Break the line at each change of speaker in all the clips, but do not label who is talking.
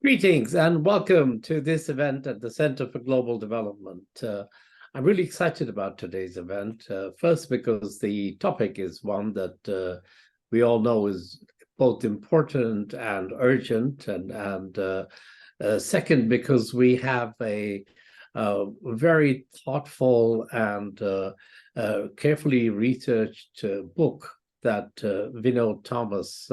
Greetings and welcome to this event at the Center for Global Development. I'm really excited about today's event. First, because the topic is one that we all know is both important and urgent, and second, because we have a very thoughtful and carefully researched book that Vinod Thomas,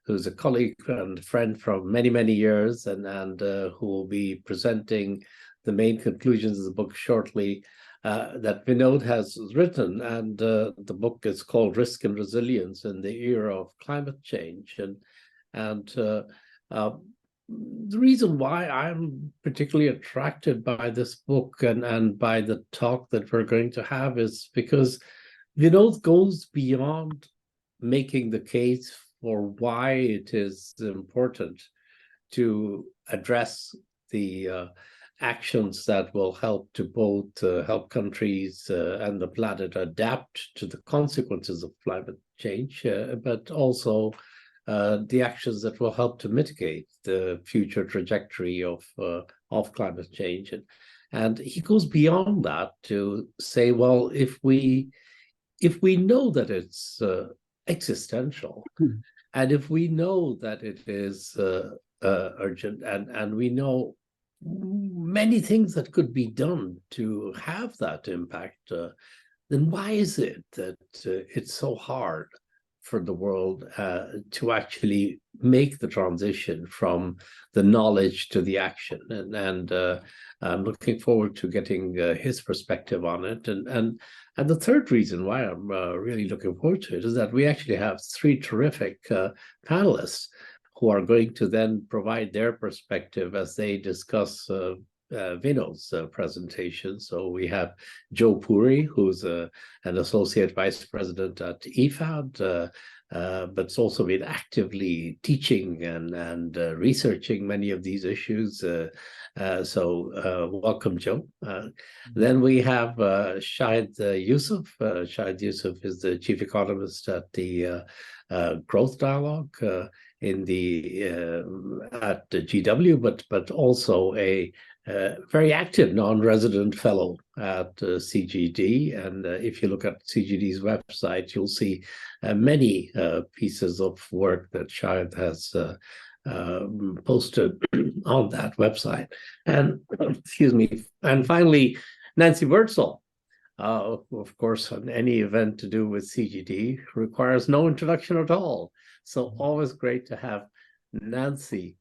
who's a colleague and friend from many, many years, and who will be presenting the main conclusions of the book shortly, that Vinod has written. And the book is called Risk and Resilience in the Era of Climate Change. And the reason why I'm particularly attracted by this book and by the talk that we're going to have is because Vinod goes beyond making the case for why it is important to address the actions that will help to both help countries and the planet adapt to the consequences of climate change, but also the actions that will help to mitigate the future trajectory of climate change. And he goes beyond that to say, well, if we know that it's existential, and if we know that it is urgent, and we know many things that could be done to have that impact, then why is it that it's so hard for the world to actually make the transition from the knowledge to the action? And I'm looking forward to getting his perspective on it. And the third reason why I'm really looking forward to it is that we actually have three terrific panelists who are going to then provide their perspective as they discuss Vinod's presentation. So we have Joe Puri, who's an associate vice president at EFAD, but's also been actively teaching and researching many of these issues. So welcome, Joe. Then we have Shahid Yusuf. Shahid Yusuf is the chief economist at the Growth Dialogue at the GW, but also a very active non-resident fellow at CGD. And if you look at CGD's website, you'll see many pieces of work that Shahid has posted on that website. And excuse me. And finally, Nancy Wurtzel. Of course, any event to do with CGD requires no introduction at all. So always great to have Nancy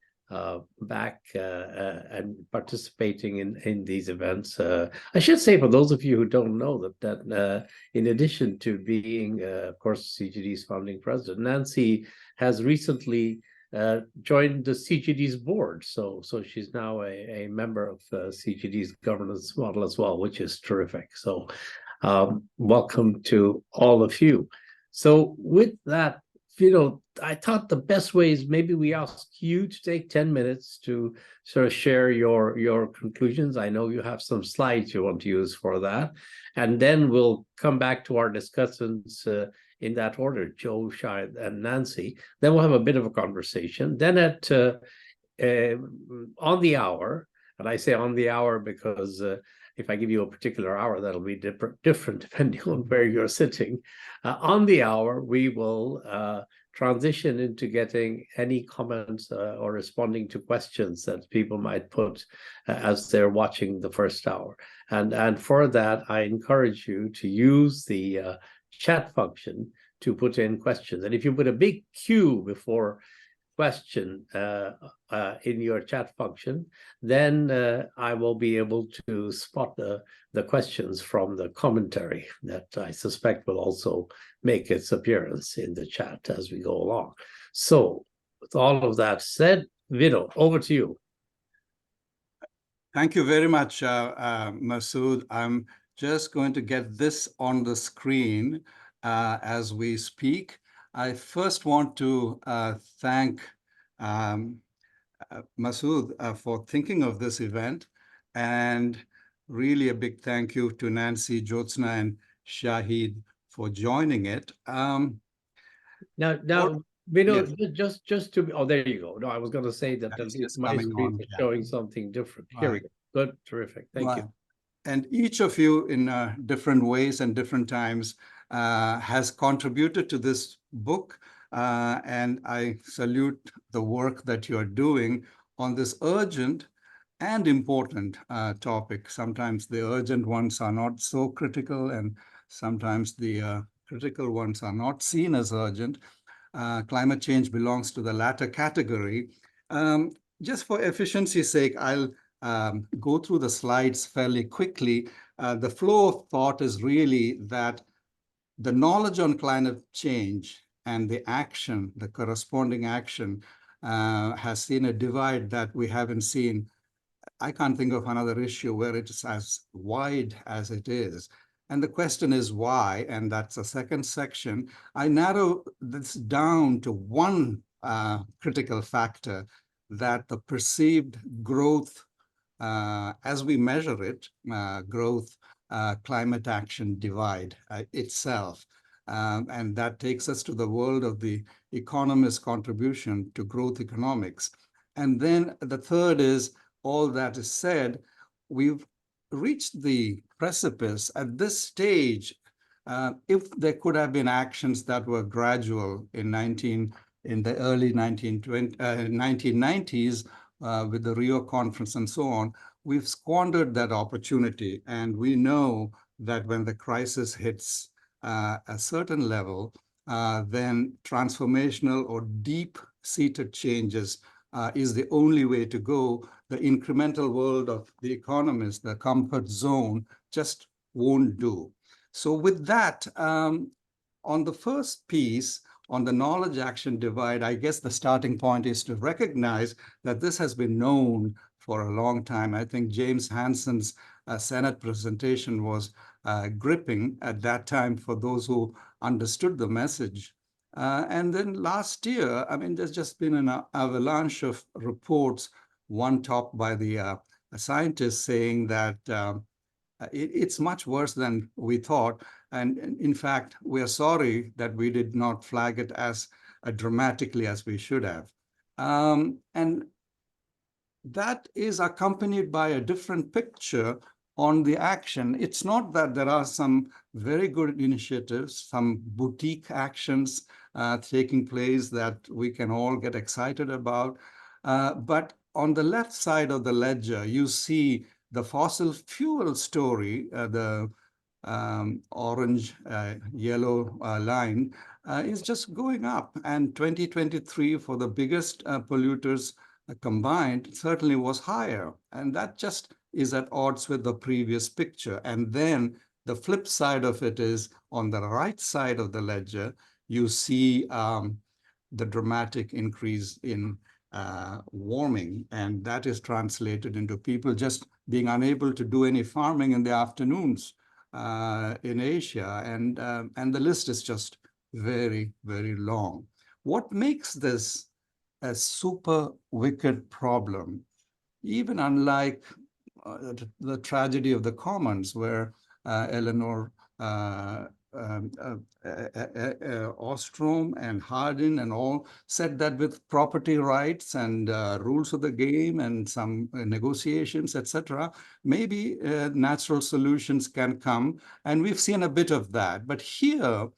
back and participating in these events. I should say, for those of you who don't know, that in addition to being, of course, CGD's founding president, Nancy has recently joined the CGD's board. So she's now a member of CGD's governance model as well, which is terrific. So welcome to all of you. So with that, I thought the best way is maybe we ask you to take 10 minutes to sort of share your conclusions. I know you have some slides you want to use for that. And then we'll come back to our discussions in that order, Joe, Shahid, and Nancy. Then we'll have a bit of a conversation. Then at on the hour, and I say on the hour because if I give you a particular hour, that'll be different depending on where you're sitting. On the hour, we will transition into getting any comments or responding to questions that people might put as they're watching the first hour. And for that, I encourage you to use the chat function to put in questions. And if you put a big Q before question in your chat function, then I will be able to spot the questions from the commentary that I suspect will also make its appearance in the chat as we go along. So with all of that said, Vinod, over to you.
Thank you very much, Masood. I'm just going to get this on the screen as we speak. I first want to thank Masood for thinking of this event, and really a big thank you to Nancy, Jyotsna, and Shahid for joining it.
Now,
Yes,
Just to be, oh, there you go. No, I was going to say that
that
at
is
least
just
my
coming
screen
on.
is
Yeah,
showing something different. Here we
right,
go. Good, terrific. Thank you.
right. And each of you in different ways and different times has contributed to this book. And I salute the work that you're doing on this urgent and important topic. Sometimes the urgent ones are not so critical, and sometimes the critical ones are not seen as urgent. Climate change belongs to the latter category. Um, just for efficiency's sake, I'll go through the slides fairly quickly. The flow of thought is really that the knowledge on climate change and the action, the corresponding action, has seen a divide that we haven't seen. I can't think of another issue where it is as wide as it is. And the question is why, and that's a second section. I narrow this down to one critical factor, that the perceived growth as we measure it, growth, climate action divide itself. And that takes us to the world of the economist's contribution to growth economics. And then the third is, all that is said, we've reached the precipice at this stage. If there could have been actions that were gradual in the early 1990s, with the Rio conference and so on, we've squandered that opportunity. And we know that when the crisis hits a certain level, then transformational or deep-seated changes is the only way to go. The incremental world of the economist, the comfort zone, just won't do. So with that, on the first piece, on the knowledge action divide, I guess the starting point is to recognize that this has been known for a long time. I think James Hansen's Senate presentation was gripping at that time for those who understood the message. And then last year, I mean, there's just been an avalanche of reports, one topped by the scientists saying that it's much worse than we thought. And in fact, we are sorry that we did not flag it as dramatically as we should have. And that is accompanied by a different picture on the action. It's not that there are some very good initiatives, some boutique actions taking place that we can all get excited about. But on the left side of the ledger, you see the fossil fuel story, the orange, yellow line is just going up. And 2023 for the biggest polluters combined certainly was higher. And that just is at odds with the previous picture. And then the flip side of it is on the right side of the ledger, you see the dramatic increase in warming. And that is translated into people just being unable to do any farming in the afternoons in Asia. And the list is just very, very long. What makes this a super wicked problem, even unlike the tragedy of the Commons, where Eleanor Ostrom and Hardin and all said that with property rights and rules of the game and some negotiations, etc., maybe natural solutions can come. And we've seen a bit of that. But here,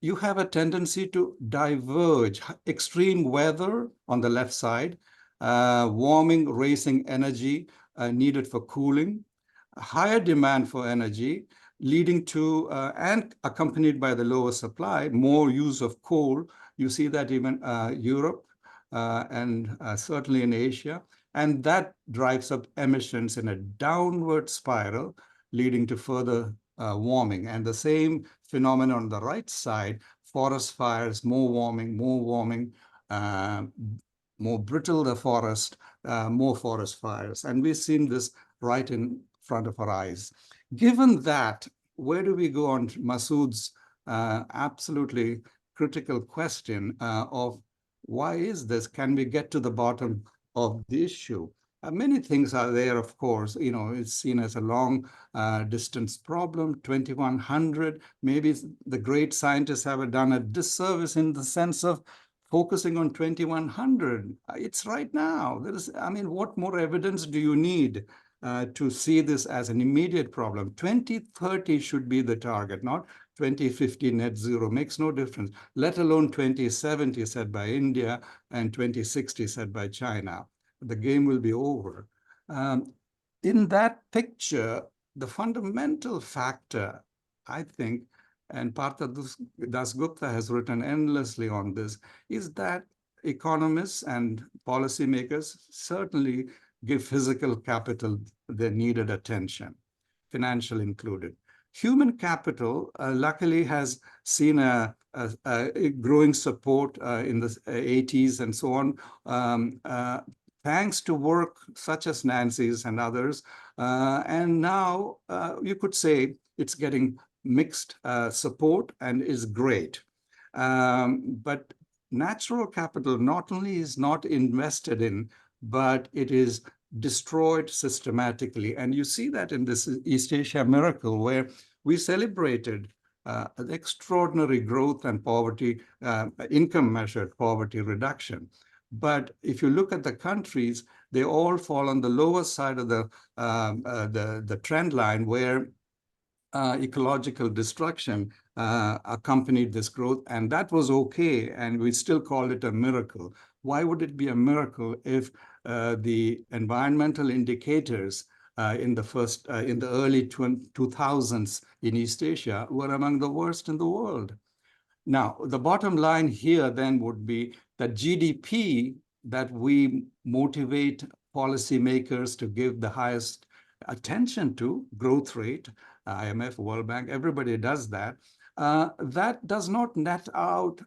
you have a tendency to diverge. Extreme weather on the left side, warming, raising energy needed for cooling, higher demand for energy, leading to, and accompanied by the lower supply, more use of coal. You see that even Europe and certainly in Asia. And that drives up emissions in a downward spiral, leading to further warming. And the same phenomenon on the right side, forest fires, more warming, more brittle the forest, more forest fires. And we've seen this right in front of our eyes. Given that, where do we go on Masood's absolutely critical question of why is this? Can we get to the bottom of the issue? Many things are there, of course. You know, it's seen as a long distance problem, 2100. Maybe the great scientists have done a disservice in the sense of focusing on 2100. It's right now. I mean, what more evidence do you need to see this as an immediate problem? 2030 should be the target, not 2050 net zero. Makes no difference, let alone 2070 set by India and 2060 set by China. The game will be over. In that picture, the fundamental factor, I think, and Partha Dasgupta has written endlessly on this, is that economists and policymakers certainly give physical capital their needed attention, financial included. Human capital, luckily, has seen a growing support in the 80s and so on, thanks to work such as Nancy's and others. And now you could say it's getting mixed support and is great. But natural capital not only is not invested in, but it is destroyed systematically. And you see that in this East Asia miracle, where we celebrated the extraordinary growth and poverty, income measured poverty reduction. But if you look at the countries, they all fall on the lower side of the trend line, where ecological destruction accompanied this growth, and that was okay, and we still call it a miracle. Why would it be a miracle if the environmental indicators in the early 2000s in East Asia were among the worst in the world? Now, the bottom line here then would be that GDP that we motivate policymakers to give the highest attention to, growth rate, IMF, World Bank, everybody does that, that does not net out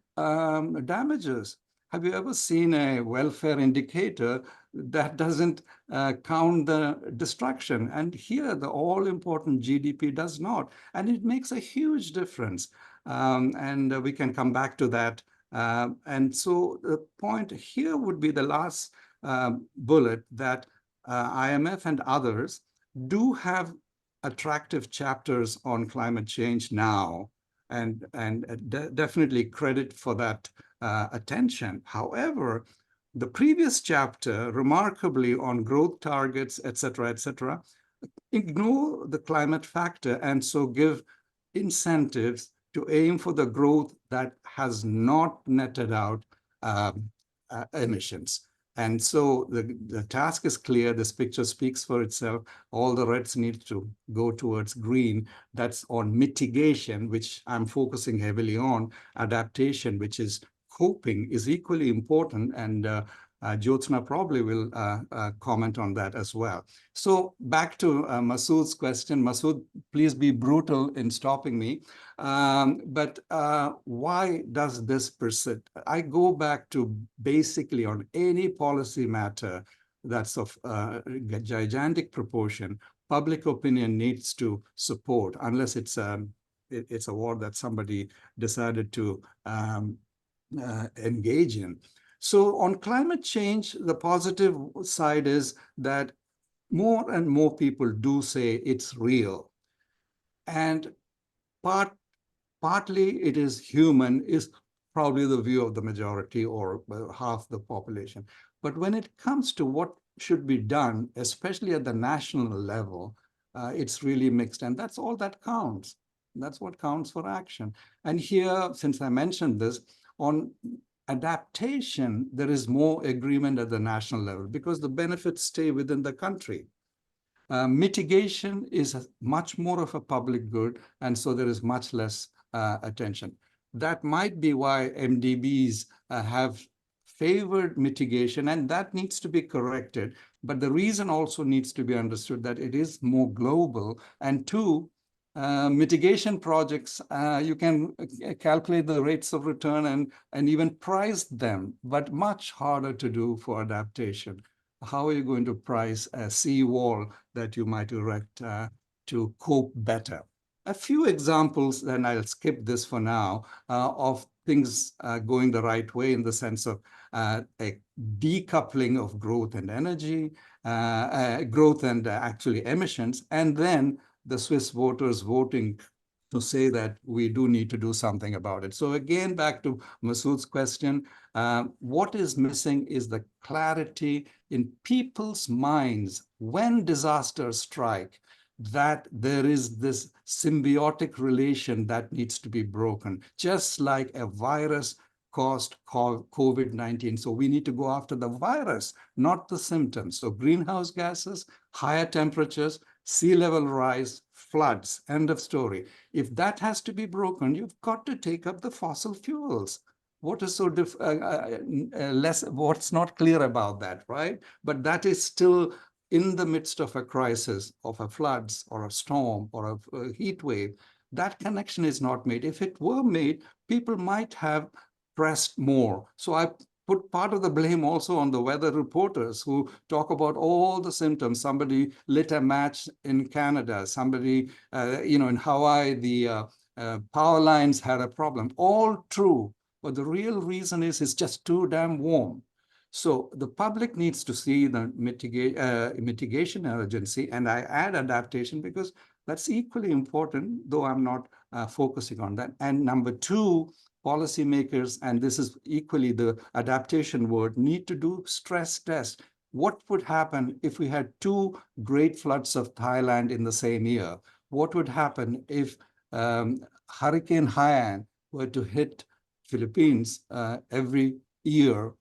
damages. Have you ever seen a welfare indicator that doesn't count the destruction? And here, the all-important GDP does not. And it makes a huge difference. And we can come back to that. And so the point here would be the last bullet, that IMF and others do have attractive chapters on climate change now, and definitely credit for that attention. However, the previous chapter, remarkably on growth targets, et cetera, ignore the climate factor, and so give incentives to aim for the growth that has not netted out emissions. And so the task is clear. This picture speaks for itself. All the reds need to go towards green. That's on mitigation, which I'm focusing heavily on. Adaptation, which is coping, is equally important. And Jyotsna probably will comment on that as well. So back to Masood's question. Masood, please be brutal in stopping me. But why does this persist? I go back to basically on any policy matter that's of gigantic proportion, public opinion needs to support, unless it's a war that somebody decided to engage in. So on climate change, the positive side is that more and more people do say it's real. And partly it is human, is probably the view of the majority or half the population. But when it comes to what should be done, especially at the national level, it's really mixed. And that's all that counts. That's what counts for action. And here, since I mentioned this, on adaptation, there is more agreement at the national level because the benefits stay within the country. Mitigation is much more of a public good, and so there is much less attention. That might be why MDBs have favored mitigation, and that needs to be corrected. But the reason also needs to be understood that it is more global. And two, mitigation projects, you can calculate the rates of return and even price them, but much harder to do for adaptation. How are you going to price a seawall that you might erect to cope better? A few examples, then I'll skip this for now, of things going the right way in the sense of a decoupling of growth and energy, growth and actually emissions, and then the Swiss voters voting to say that we do need to do something about it. So again, back to Masood's question, what is missing is the clarity in people's minds when disasters strike, that there is this symbiotic relation that needs to be broken, just like a virus caused COVID-19. So we need to go after the virus, not the symptoms. So greenhouse gases, higher temperatures, sea level rise, floods, end of story. If that has to be broken, you've got to take up the fossil fuels. What is so what's not clear about that, right? But that is still in the midst of a crisis, of a floods or a storm or a heat wave. That connection is not made. If it were made, people might have pressed more. So I put part of the blame also on the weather reporters who talk about all the symptoms. Somebody lit a match in Canada. Somebody, in Hawaii, the power lines had a problem. All true, but the real reason is it's just too damn warm. So the public needs to see the mitigation urgency, and I add adaptation because that's equally important, though I'm not focusing on that. And number two, policymakers, and this is equally the adaptation word, need to do stress tests. What would happen if we had two great floods of Thailand in the same year? What would happen if Hurricane Haiyan were to hit Philippines every year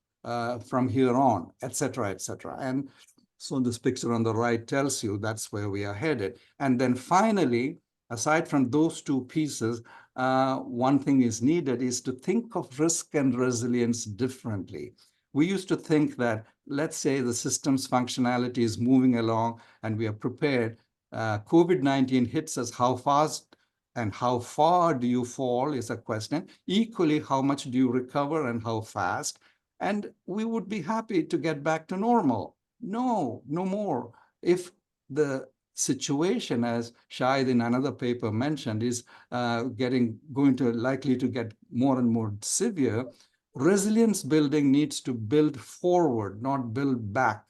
from here on, et cetera, et cetera? And so this picture on the right tells you that's where we are headed. And then finally, aside from those two pieces, one thing is needed is to think of risk and resilience differently. We used to think that, let's say the system's functionality is moving along and we are prepared. COVID-19 hits us, how fast and how far do you fall is a question. Equally, how much do you recover and how fast? And we would be happy to get back to normal. No, no more. If the situation, as Shahid in another paper mentioned, is likely to get more and more severe, resilience building needs to build forward, not build back,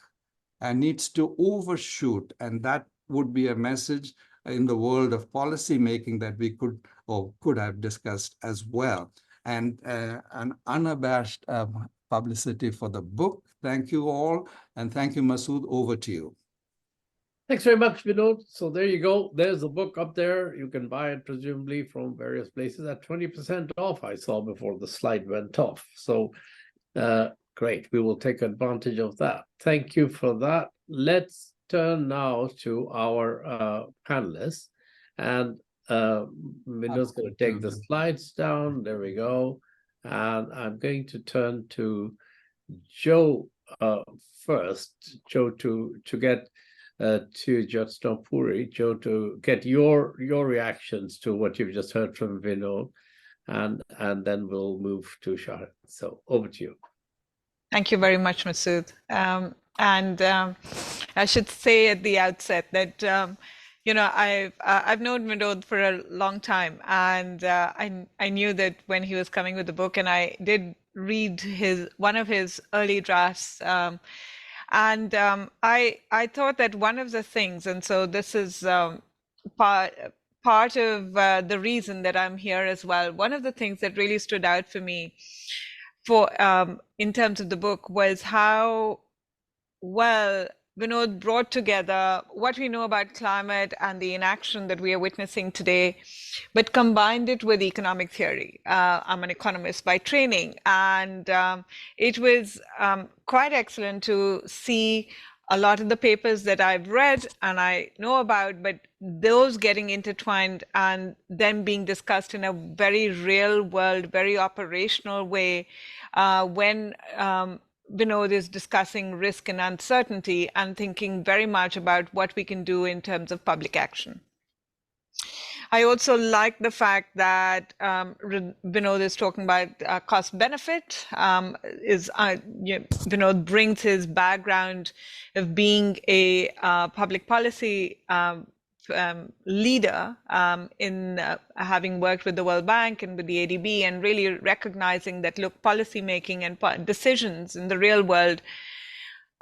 and needs to overshoot. And that would be a message in the world of policy making that we could have discussed as well. And an unabashed publicity for the book. Thank you all. And thank you, Masood. Over to you.
Thanks very much, Vinod. So there you go. There's the book up there. You can buy it presumably from various places at 20% off, I saw before the slide went off. So great. We will take advantage of that. Thank you for that. Let's turn now to our panelists. And Vinod's going to take the slides down. There we go. And I'm going to turn to Joe first. Joe, to get to Jyotsna, Joe, to get your reactions to what you've just heard from Vinod, and then we'll move to Shahid. So over to you.
Thank you very much, Masood. I should say at the outset that I've known Vinod for a long time, and I knew that when he was coming with the book, and I did read one of his early drafts. I thought that one of the things, and so this is part of the reason that I'm here as well. One of the things that really stood out for me in terms of the book was how well Vinod brought together what we know about climate and the inaction that we are witnessing today, but combined it with economic theory. I'm an economist by training, and it was quite excellent to see a lot of the papers that I've read and I know about, but those getting intertwined and then being discussed in a very real world, very operational way when Vinod is discussing risk and uncertainty and thinking very much about what we can do in terms of public action. I also like the fact that Vinod is talking about cost benefit. Vinod brings his background of being a public policy leader in having worked with the World Bank and with the ADB, and really recognizing that, look, policy making and decisions in the real world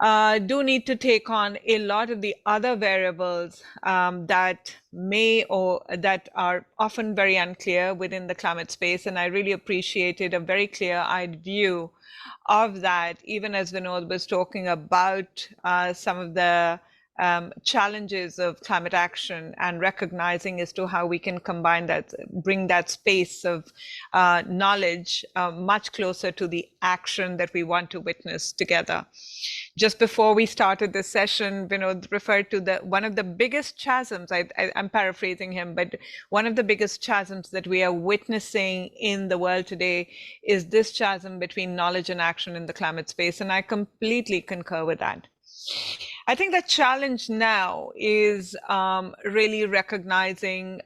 do need to take on a lot of the other variables that may or that are often very unclear within the climate space. And I really appreciated a very clear-eyed view of that, even as Vinod was talking about some of the challenges of climate action and recognizing as to how we can combine that, bring that space of knowledge much closer to the action that we want to witness together. Just before we started this session, Vinod referred to one of the biggest chasms, I'm paraphrasing him, but one of the biggest chasms that we are witnessing in the world today is this chasm between knowledge and action in the climate space. And I completely concur with that. I think the challenge now is really recognizing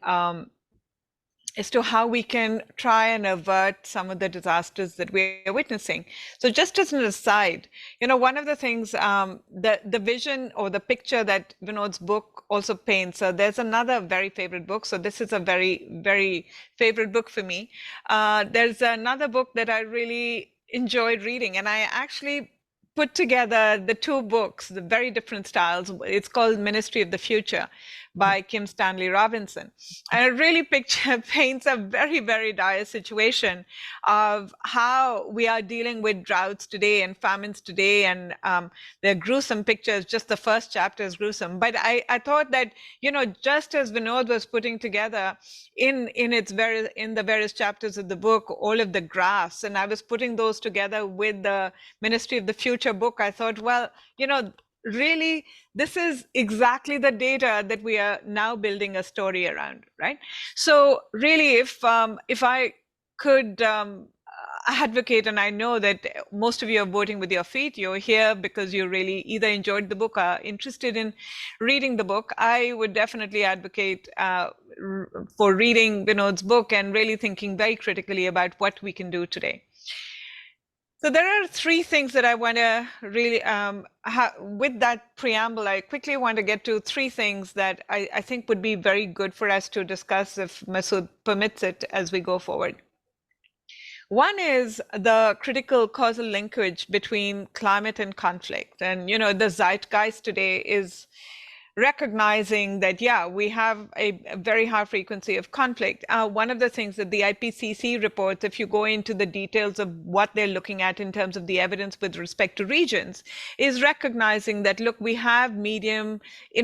as to how we can try and avert some of the disasters that we are witnessing. So just as an aside, you know, one of the things, the vision or the picture that Vinod's book also paints, so there's another very favorite book. So this is a very, very favorite book for me. There's another book that I really enjoyed reading, and I actually put together the two books, the very different styles. It's called Ministry of the Future by Kim Stanley Robinson. And it really paints a very, very dire situation of how we are dealing with droughts today and famines today. And they're gruesome pictures. Just the first chapter is gruesome. But I thought that, you know, just as Vinod was putting together in the various chapters of the book, all of the graphs, and I was putting those together with the Ministry of the Future book, I thought, well, you know, really, this is exactly the data that we are now building a story around, right? So really, if I could advocate, and I know that most of you are voting with your feet, you're here because you really either enjoyed the book or are interested in reading the book, I would definitely advocate for reading Vinod's book and really thinking very critically about what we can do today. So there are three things that I want to really, with that preamble, I quickly want to get to three things that I think would be very good for us to discuss, if Masood permits it, as we go forward. One is the critical causal linkage between climate and conflict. And, you know, the zeitgeist today is recognizing that, yeah, we have a very high frequency of conflict. One of the things that the IPCC reports, if you go into the details of what they're looking at in terms of the evidence with respect to regions, is recognizing that, look, we have in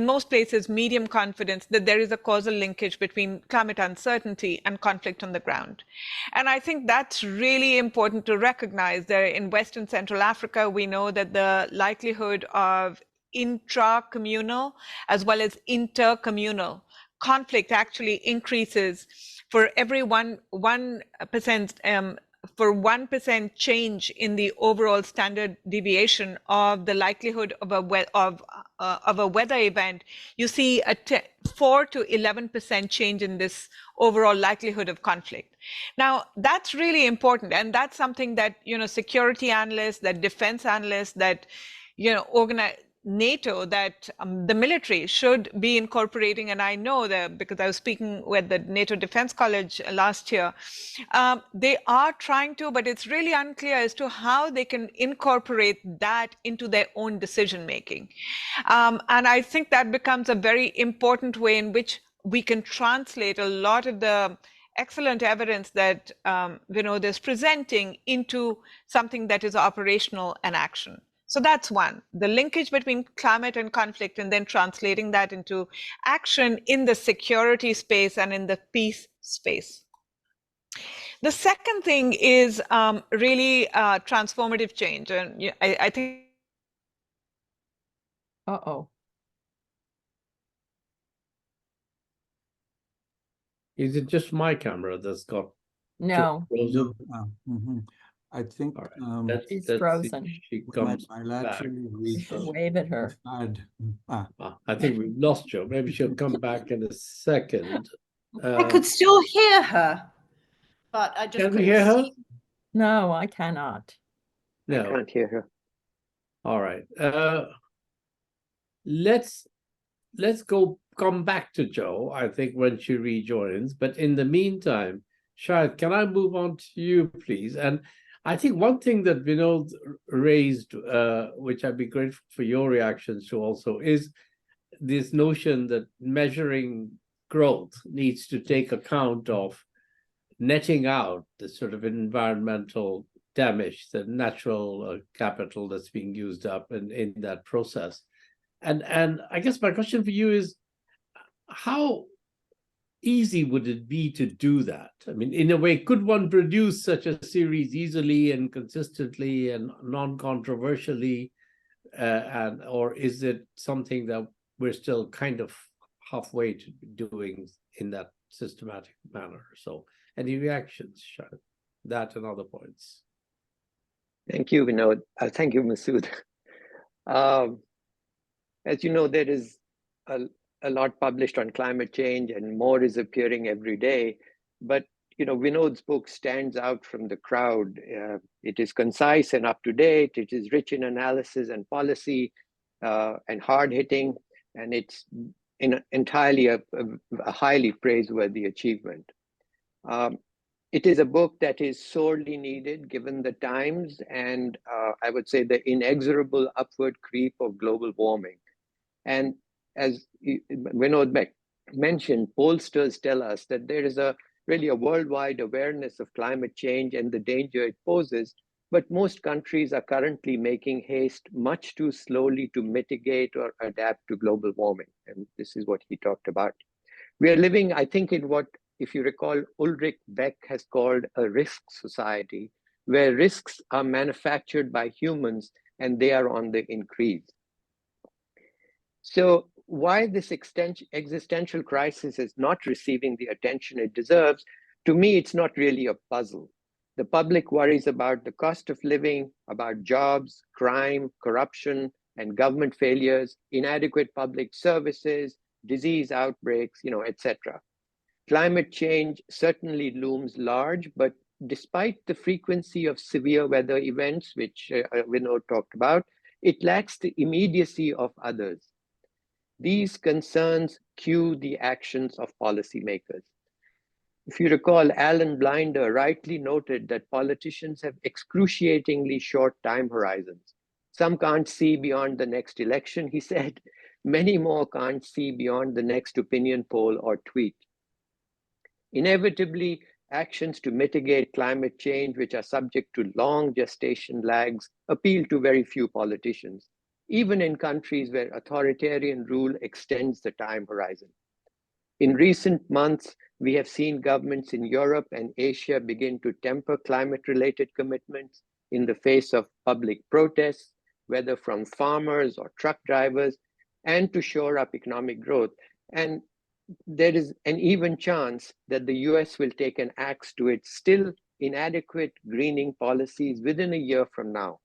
most places, medium confidence that there is a causal linkage between climate uncertainty and conflict on the ground. And I think that's really important to recognize. There in West and Central Africa, we know that the likelihood of intra-communal as well as intercommunal conflict actually increases for every 1% for 1% change in the overall standard deviation of the likelihood of a weather event. You see a 4 to 11% change in this overall likelihood of conflict. Now, that's really important, and that's something that, you know, security analysts, that defense analysts, that, you know, NATO, that the military should be incorporating. And I know that because I was speaking with the NATO Defense College last year, they are trying to, but it's really unclear as to how they can incorporate that into their own decision making. And I think that becomes a very important way in which we can translate a lot of the excellent evidence that Vinod is presenting into something that is operational and action. So that's one, the linkage between climate and conflict, and then translating that into action in the security space and in the peace space. The second thing is really transformative change. And I think.
Uh-oh.
Is it just my camera that's got?
No,
I think
All right.
she's
let's
frozen.
see. She comes
I'll
back.
actually
You should wave at her.
I think we've lost Joe. Maybe she'll come back in a second.
I could still hear her, but I just
Can we
couldn't
hear her?
see.
No, I cannot.
No.
I can't hear her.
All right. Let's come back to Joe, I think, when she rejoins. But in the meantime, Shahid, can I move on to you, please? And I think one thing that Vinod raised, which I'd be grateful for your reactions to also, is this notion that measuring growth needs to take account of netting out the sort of environmental damage, the natural capital that's being used up in that process. And I guess my question for you is, how easy would it be to do that? I mean, in a way, could one produce such a series easily and consistently and non-controversially, or is it something that we're still kind of halfway to doing in that systematic manner? So, any reactions, Shahid? That and other points.
Thank you, Vinod. Thank you, Masood. As you know, there is a lot published on climate change, and more is appearing every day. But Vinod's book stands out from the crowd. It is concise and up to date. It is rich in analysis and policy, and hard hitting, and it's entirely a highly praiseworthy achievement. It is a book that is sorely needed given the times and I would say the inexorable upward creep of global warming. And as Vinod mentioned, pollsters tell us that there is really a worldwide awareness of climate change and the danger it poses, but most countries are currently making haste much too slowly to mitigate or adapt to global warming. And this is what he talked about. We are living, I think, in what, if you recall, Ulrich Beck has called a risk society, where risks are manufactured by humans and they are on the increase. So why this existential crisis is not receiving the attention it deserves, to me, it's not really a puzzle. The public worries about the cost of living, about jobs, crime, corruption, and government failures, inadequate public services, disease outbreaks, etc. Climate change certainly looms large, but despite the frequency of severe weather events, which Vinod talked about, it lacks the immediacy of others. These concerns cue the actions of policymakers. If you recall, Alan Blinder rightly noted that politicians have excruciatingly short time horizons. Some can't see beyond the next election, he said. Many more can't see beyond the next opinion poll or tweet. Inevitably, actions to mitigate climate change, which are subject to long gestation lags, appeal to very few politicians, even in countries where authoritarian rule extends the time horizon. In recent months, we have seen governments in Europe and Asia begin to temper climate-related commitments in the face of public protests, whether from farmers or truck drivers, and to shore up economic growth. And there is an even chance that the US will take an axe to its still inadequate greening policies within a year from now.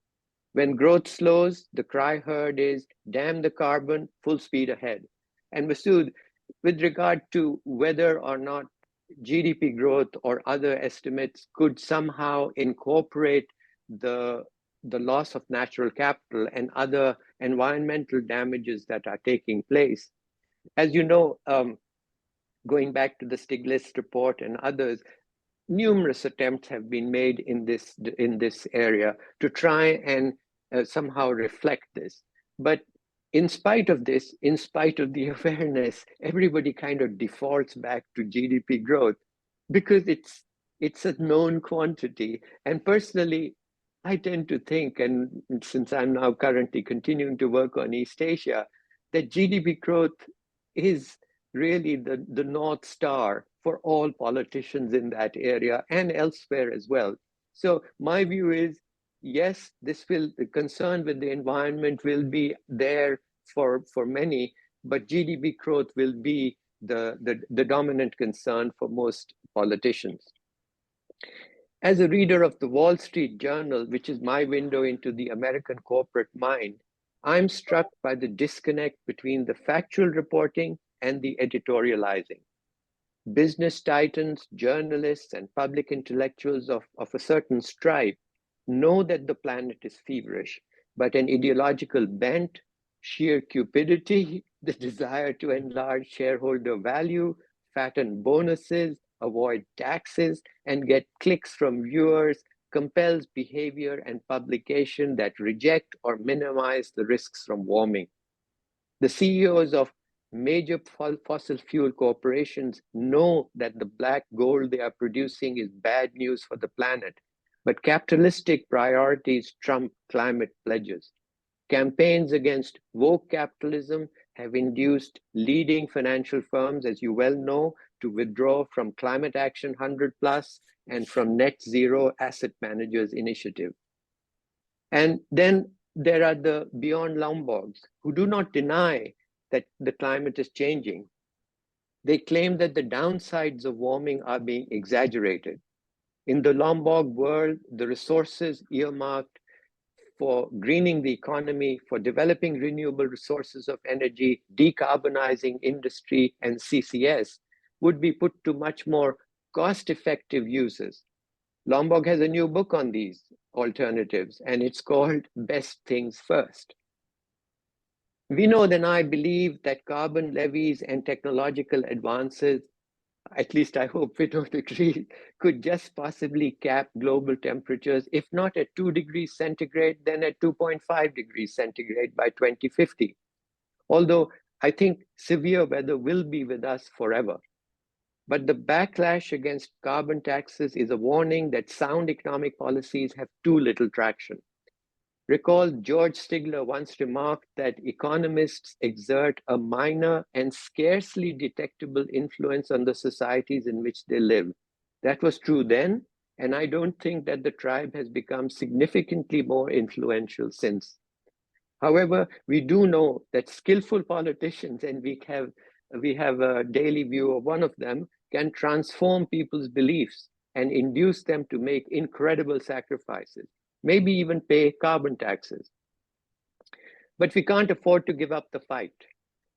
When growth slows, the cry heard is, damn the carbon, full speed ahead. And Masood, with regard to whether or not GDP growth or other estimates could somehow incorporate the loss of natural capital and other environmental damages that are taking place. As you know, going back to the Stiglitz report and others, numerous attempts have been made in this area to try and somehow reflect this. But in spite of this, in spite of the awareness, everybody kind of defaults back to GDP growth because it's a known quantity. And personally, I tend to think, and since I'm now currently continuing to work on East Asia, that GDP growth is really the North Star for all politicians in that area and elsewhere as well. So my view is, yes, the concern with the environment will be there for many, but GDP growth will be the dominant concern for most politicians. As a reader of the Wall Street Journal, which is my window into the American corporate mind, I'm struck by the disconnect between the factual reporting and the editorializing. Business titans, journalists, and public intellectuals of a certain stripe know that the planet is feverish, but an ideological bent, sheer cupidity, the desire to enlarge shareholder value, fatten bonuses, avoid taxes, and get clicks from viewers compels behavior and publication that reject or minimize the risks from warming. The CEOs of major fossil fuel corporations know that the black gold they are producing is bad news for the planet, but capitalistic priorities trump climate pledges. Campaigns against woke capitalism have induced leading financial firms, as you well know, to withdraw from Climate Action 100 Plus and from Net Zero Asset Managers Initiative. And then there are the Beyond Lomborgs, who do not deny that the climate is changing. They claim that the downsides of warming are being exaggerated. In the Lombard world, the resources earmarked for greening the economy, for developing renewable resources of energy, decarbonizing industry, and CCS would be put to much more cost-effective uses. Lombard has a new book on these alternatives, and it's called Best Things First. Vinod and I believe that carbon levies and technological advances, at least I hope Vinod agrees, could just possibly cap global temperatures, if not at 2 degrees centigrade, then at 2.5 degrees centigrade by 2050. Although I think severe weather will be with us forever. But the backlash against carbon taxes is a warning that sound economic policies have too little traction. Recall George Stigler once remarked that economists exert a minor and scarcely detectable influence on the societies in which they live. That was true then, and I don't think that the tribe has become significantly more influential since. However, we do know that skillful politicians, and we have a daily view of one of them, can transform people's beliefs and induce them to make incredible sacrifices, maybe even pay carbon taxes. But we can't afford to give up the fight.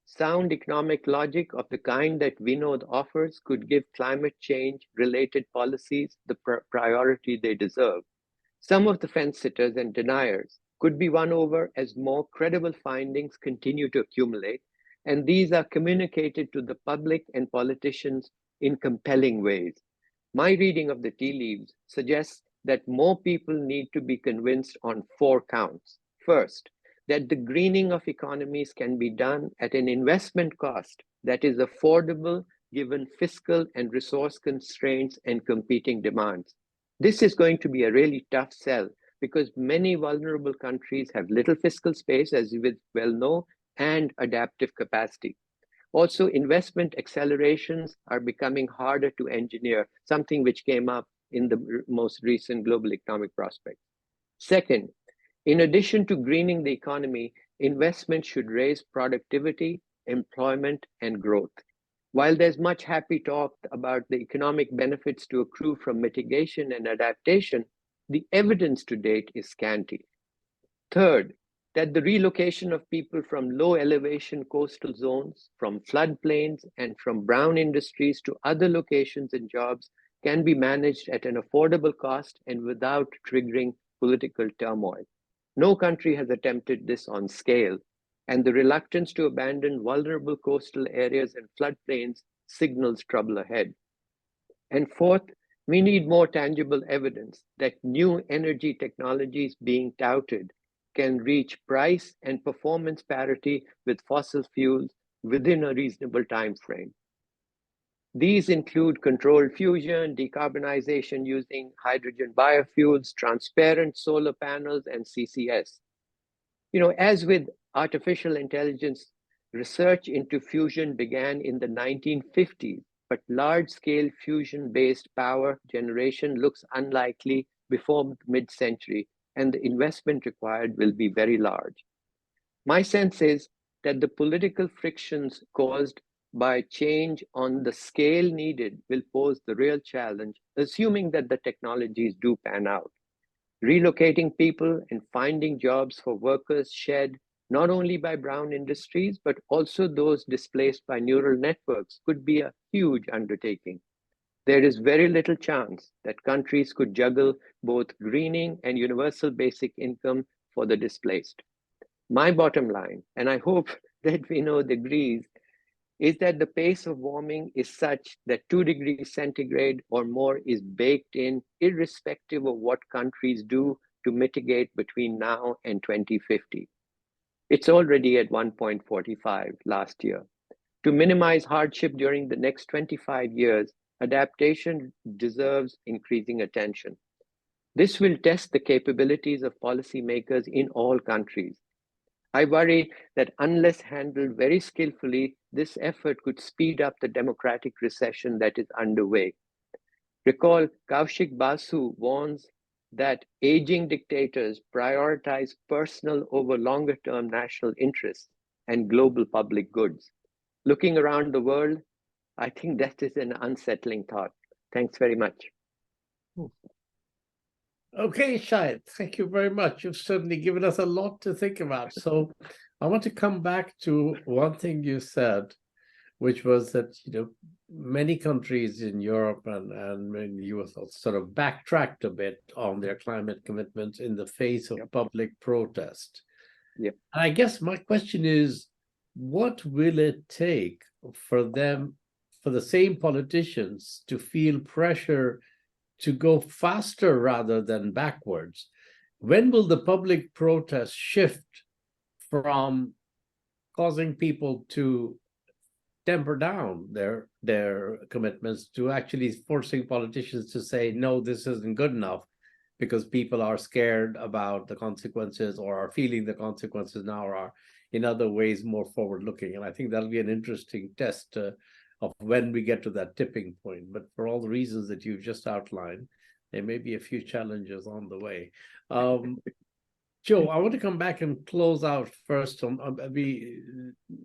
Sound economic logic of the kind that Vinod offers could give climate change related policies the priority they deserve. Some of the fence sitters and deniers could be won over as more credible findings continue to accumulate, and these are communicated to the public and politicians in compelling ways. My reading of the tea leaves suggests that more people need to be convinced on 4 counts. First, that the greening of economies can be done at an investment cost that is affordable given fiscal and resource constraints and competing demands. This is going to be a really tough sell because many vulnerable countries have little fiscal space, as you well know, and adaptive capacity. Also, investment accelerations are becoming harder to engineer, something which came up in the most recent global economic prospects. Second, in addition to greening the economy, investment should raise productivity, employment, and growth. While there's much happy talk about the economic benefits to accrue from mitigation and adaptation, the evidence to date is scanty. Third, that the relocation of people from low elevation coastal zones, from floodplains, and from brown industries to other locations and jobs can be managed at an affordable cost and without triggering political turmoil. No country has attempted this on scale, and the reluctance to abandon vulnerable coastal areas and floodplains signals trouble ahead. And fourth, we need more tangible evidence that new energy technologies being touted can reach price and performance parity with fossil fuels within a reasonable time frame. These include controlled fusion, decarbonization using hydrogen biofuels, transparent solar panels, and CCS. As with artificial intelligence, research into fusion began in the 1950s, but large-scale fusion-based power generation looks unlikely before mid-century, and the investment required will be very large. My sense is that the political frictions caused by change on the scale needed will pose the real challenge, assuming that the technologies do pan out. Relocating people and finding jobs for workers shed not only by brown industries, but also those displaced by neural networks could be a huge undertaking. There is very little chance that countries could juggle both greening and universal basic income for the displaced. My bottom line, and I hope that Vinod agrees, is that the pace of warming is such that 2 degrees centigrade or more is baked in, irrespective of what countries do to mitigate between now and 2050. It's already at 1.45 last year. To minimize hardship during the next 25 years, adaptation deserves increasing attention. This will test the capabilities of policymakers in all countries. I worry that unless handled very skillfully, this effort could speed up the democratic recession that is underway. Recall, Kaushik Basu warns that aging dictators prioritize personal over longer-term national interests and global public goods. Looking around the world, I think that is an unsettling thought. Thanks very much.
Okay, Shahid, thank you very much. You've certainly given us a lot to think about. So I want to come back to one thing you said, which was that many countries in Europe and in the US sort of backtracked a bit on their climate commitments in the face of public protest.
Yep.
And I guess my question is, what will it take for them, for the same politicians, to feel pressure to go faster rather than backwards? When will the public protest shift from causing people to temper down their commitments to actually forcing politicians to say, no, this isn't good enough, because people are scared about the consequences or are feeling the consequences now, or are in other ways more forward-looking? And I think that'll be an interesting test of when we get to that tipping point. But for all the reasons that you've just outlined, there may be a few challenges on the way. Joe, I want to come back and close out first. We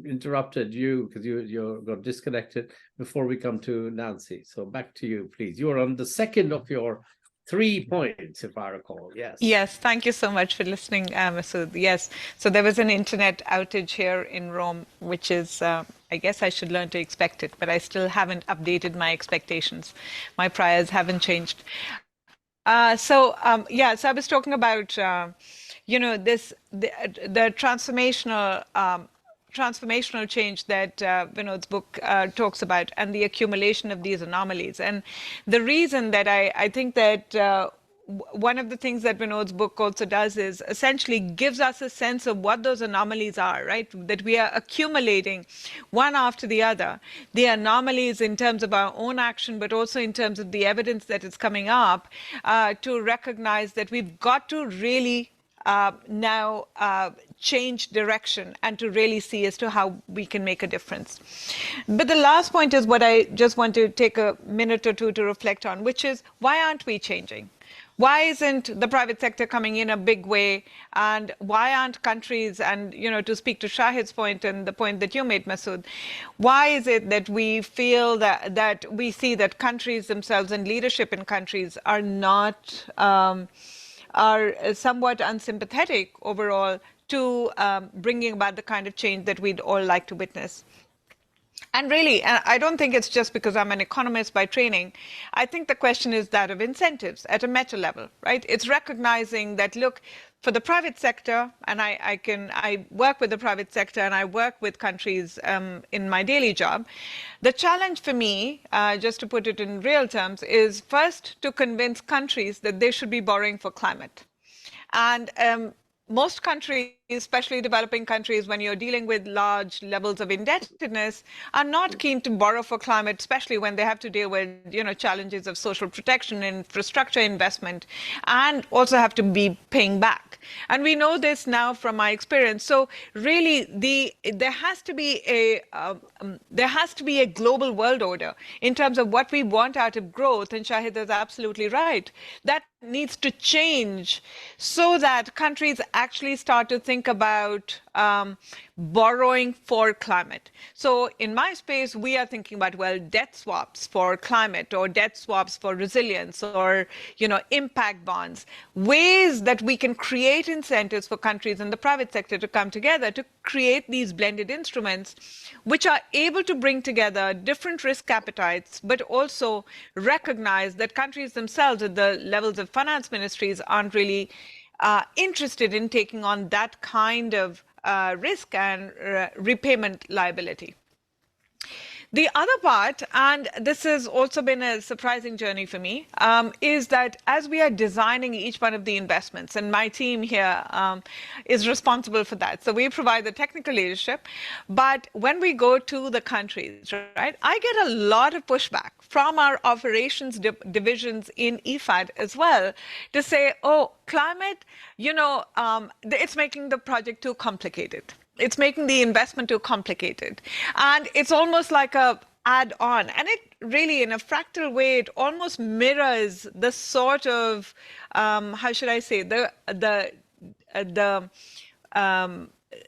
interrupted you because you got disconnected before we come to Nancy. So back to you, please. You are on the second of your 3 points, if I recall. Yes.
Yes, thank you so much for listening, Masood. Yes, so there was an internet outage here in Rome, which is, I guess I should learn to expect it, but I still haven't updated my expectations. My priors haven't changed. So I was talking about, the transformational change that Vinod's book talks about, and the accumulation of these anomalies. And the reason that I think that one of the things that Vinod's book also does is essentially gives us a sense of what those anomalies are, right? That we are accumulating one after the other. The anomalies in terms of our own action, but also in terms of the evidence that is coming up, to recognize that we've got to really now change direction and to really see as to how we can make a difference. But the last point is what I just want to take a minute or two to reflect on, which is, why aren't we changing? Why isn't the private sector coming in a big way? And why aren't countries, and to speak to Shahid's point and the point that you made, Masood, why is it that we feel that we see that countries themselves and leadership in countries are not are somewhat unsympathetic overall to bringing about the kind of change that we'd all like to witness? And really, I don't think it's just because I'm an economist by training. I think the question is that of incentives at a meta level, right? It's recognizing that, look, for the private sector, and I work with the private sector and I work with countries in my daily job. The challenge for me, just to put it in real terms, is first to convince countries that they should be borrowing for climate. And most countries, especially developing countries, when you're dealing with large levels of indebtedness, are not keen to borrow for climate, especially when they have to deal with challenges of social protection, infrastructure investment, and also have to be paying back. And we know this now from my experience. So really, there has to be a global world order in terms of what we want out of growth. And Shahid is absolutely right. That needs to change so that countries actually start to think about borrowing for climate. So in my space, we are thinking about, well, debt swaps for climate, or debt swaps for resilience, or impact bonds, ways that we can create incentives for countries in the private sector to come together to create these blended instruments, which are able to bring together different risk appetites, but also recognize that countries themselves at the levels of finance ministries aren't really interested in taking on that kind of risk and repayment liability. The other part, and this has also been a surprising journey for me, is that as we are designing each one of the investments, and my team here is responsible for that. So we provide the technical leadership, but when we go to the countries, right, I get a lot of pushback from our operations divisions in IFAD as well to say, oh, climate, it's making the project too complicated. It's making the investment too complicated. And it's almost like a add-on. And it really, in a fractal way, it almost mirrors the sort of, how should I say,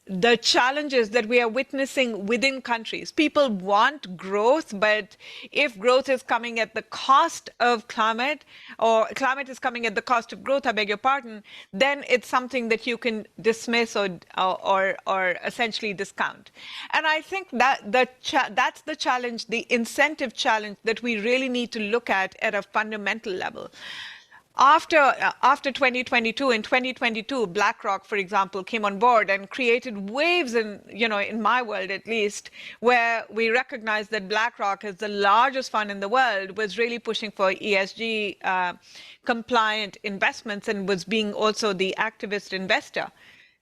the challenges that we are witnessing within countries. People want growth, but if growth is coming at the cost of climate, or climate is coming at the cost of growth, I beg your pardon, then it's something that you can dismiss or essentially discount. And I think that that's the challenge, the incentive challenge that we really need to look at a fundamental level. After 2022, in 2022, BlackRock, for example, came on board and created waves in my world at least, where we recognized that BlackRock, as the largest fund in the world, was really pushing for ESG compliant investments and was being also the activist investor.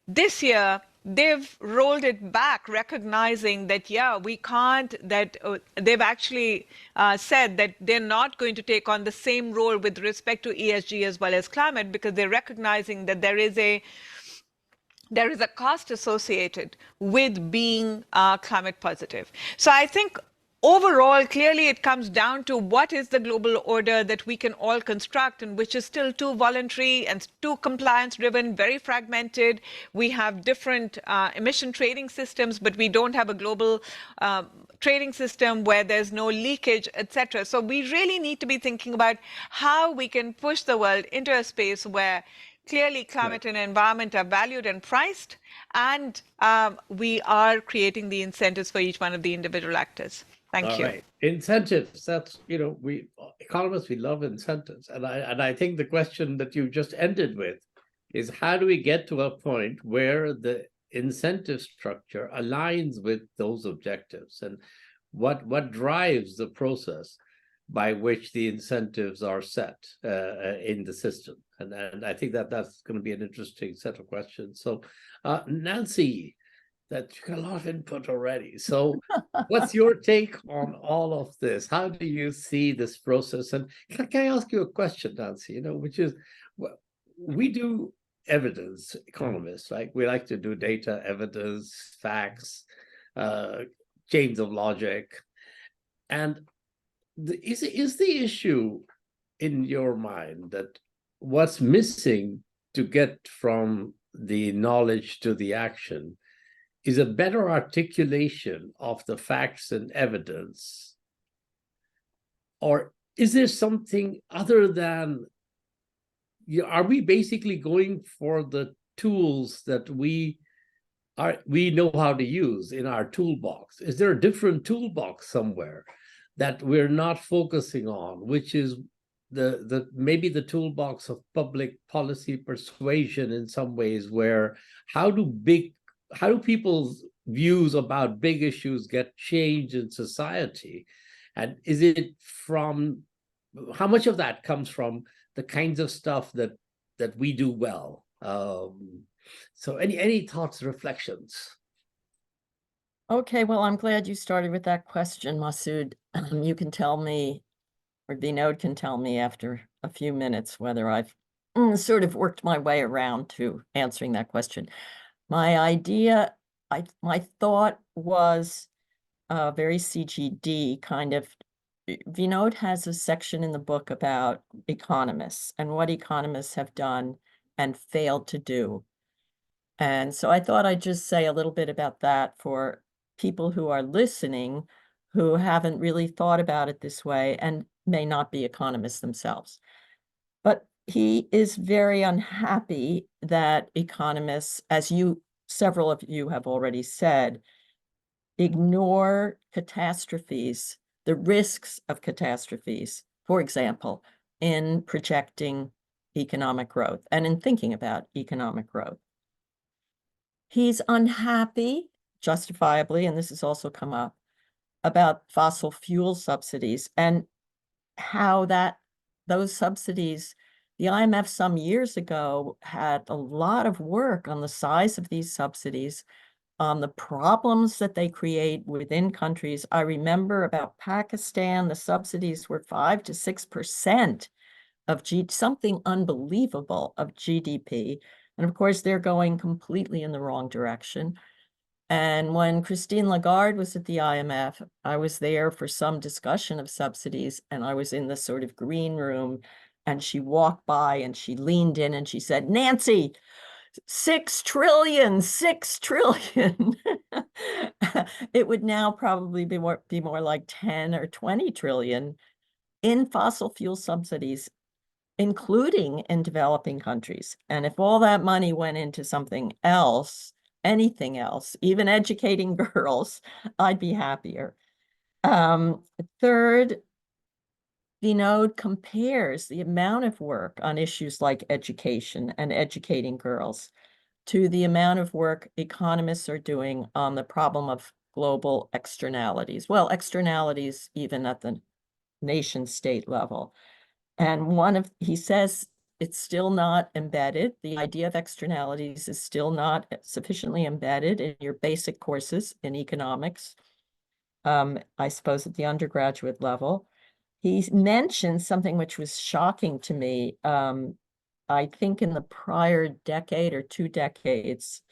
This year, they've rolled it back, recognizing that, we can't, that they've actually said that they're not going to take on the same role with respect to ESG as well as climate, because they're recognizing that there is a cost associated with being climate positive. So I think overall, clearly it comes down to what is the global order that we can all construct, and which is still too voluntary and too compliance-driven, very fragmented. We have different emission trading systems, but we don't have a global trading system where there's no leakage, etc. So we really need to be thinking about how we can push the world into a space where clearly climate and environment are valued and priced, and we are creating the incentives for each one of the individual actors. Thank you.
Right. Incentives, that's, we economists, we love incentives. And I think the question that you just ended with is, how do we get to a point where the incentive structure aligns with those objectives? And what drives the process by which the incentives are set in the system? And I think that's going to be an interesting set of questions. So Nancy, that you got a lot of input already. So what's your take on all of this? How do you see this process? And can I ask you a question, Nancy, which is, we do evidence, economists, right? We like to do data, evidence, facts, chains of logic. And is the issue in your mind that what's missing to get from the knowledge to the action is a better articulation of the facts and evidence? Or is there something other than, are we basically going for the tools that we know how to use in our toolbox? Is there a different toolbox somewhere that we're not focusing on, which is maybe the toolbox of public policy persuasion in some ways, where how do people's views about big issues get changed in society? And is it how much of that comes from the kinds of stuff that we do well? So any thoughts, reflections?
Okay, well, I'm glad you started with that question, Masood. You can tell me, or Vinod can tell me after a few minutes, whether I've sort of worked my way around to answering that question. My idea, my thought was very CGD kind of. Vinod has a section in the book about economists and what economists have done and failed to do. And so I thought I'd just say a little bit about that for people who are listening, who haven't really thought about it this way and may not be economists themselves. But he is very unhappy that economists, as several of you have already said, ignore catastrophes, the risks of catastrophes, for example, in projecting economic growth and in thinking about economic growth. He's unhappy, justifiably, and this has also come up, about fossil fuel subsidies and how those subsidies, the IMF some years ago had a lot of work on the size of these subsidies, on the problems that they create within countries. I remember about Pakistan, the subsidies were 5 to 6% of something unbelievable of GDP. And of course, they're going completely in the wrong direction. And when Christine Lagarde was at the IMF, I was there for some discussion of subsidies, and I was in the sort of green room, and she walked by and she leaned in and she said, "Nancy, 6 trillion, 6 trillion." It would now probably be more like 10 or 20 trillion in fossil fuel subsidies, including in developing countries. And if all that money went into something else, anything else, even educating girls, I'd be happier. Third, Vinod compares the amount of work on issues like education and educating girls to the amount of work economists are doing on the problem of global externalities. Well, externalities even at the nation state level. And he says it's still not embedded. The idea of externalities is still not sufficiently embedded in your basic courses in economics, I suppose at the undergraduate level. He mentioned something which was shocking to me. I think in the prior decade or 2 decades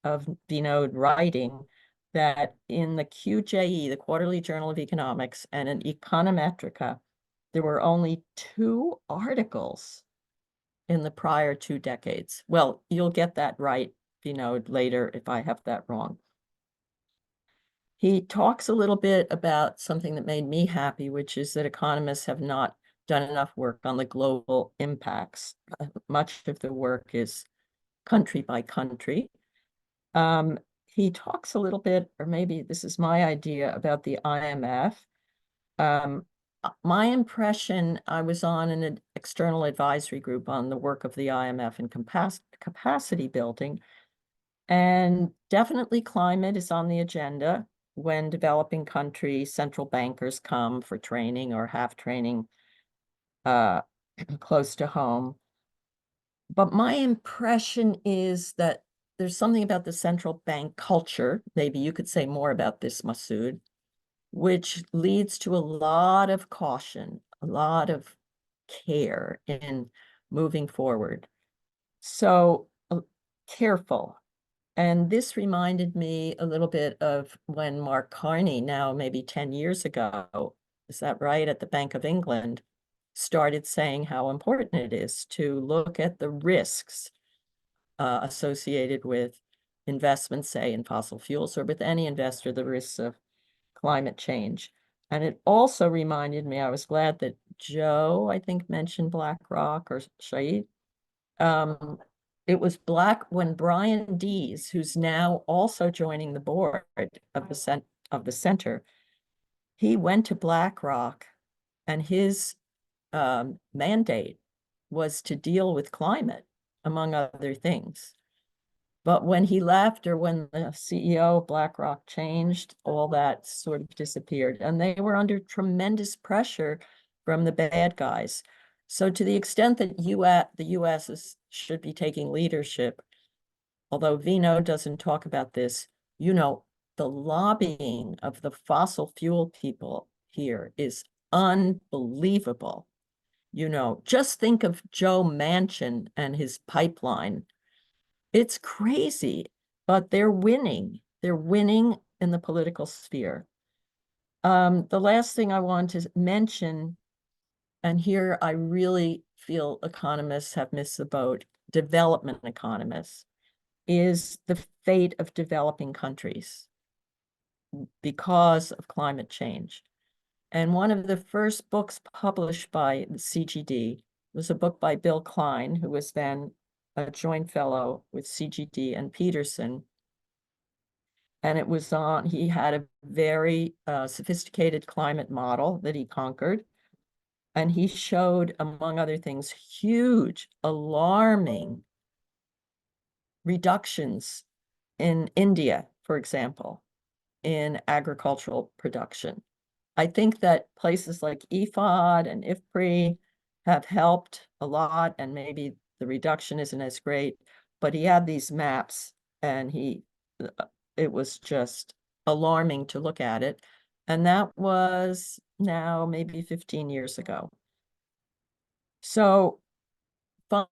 of Vinod writing, that in the QJE, the Quarterly Journal of Economics, and in Econometrica, there were only 2 articles in the prior 2 decades. Well, you'll get that right, Vinod, later if I have that wrong. He talks a little bit about something that made me happy, which is that economists have not done enough work on the global impacts. Much of the work is country by country. He talks a little bit, or maybe this is my idea, about the IMF. My impression, I was on an external advisory group on the work of the IMF and capacity building, and definitely climate is on the agenda when developing countries, central bankers come for training or have training close to home. But my impression is that there's something about the central bank culture, maybe you could say more about this, Masood, which leads to a lot of caution, a lot of care in moving forward. So careful. And this reminded me a little bit of when Mark Carney, now maybe 10 years ago, is that right, at the Bank of England, started saying how important it is to look at the risks associated with investments, say, in fossil fuels, or with any investor, the risks of climate change. And it also reminded me, I was glad that Joe, I think, mentioned BlackRock, or Shahid. It was when Brian Dees, who's now also joining the board of the center, he went to BlackRock, and his mandate was to deal with climate, among other things. But when he left, or when the CEO of BlackRock changed, all that sort of disappeared. And they were under tremendous pressure from the bad guys. So to the extent that the US should be taking leadership, although Vinod doesn't talk about this, the lobbying of the fossil fuel people here is unbelievable. Just think of Joe Manchin and his pipeline. It's crazy, but they're winning. They're winning in the political sphere. The last thing I want to mention, and here I really feel economists have missed the boat, development economists, is the fate of developing countries because of climate change. And one of the first books published by the CGD was a book by Bill Klein, who was then a joint fellow with CGD and Peterson. And it was he had a very sophisticated climate model that he conquered. And he showed, among other things, huge, alarming reductions in India, for example, in agricultural production. I think that places like IFAD and IFPRI have helped a lot, and maybe the reduction isn't as great, but he had these maps and it was just alarming to look at it. And that was now maybe 15 years ago. So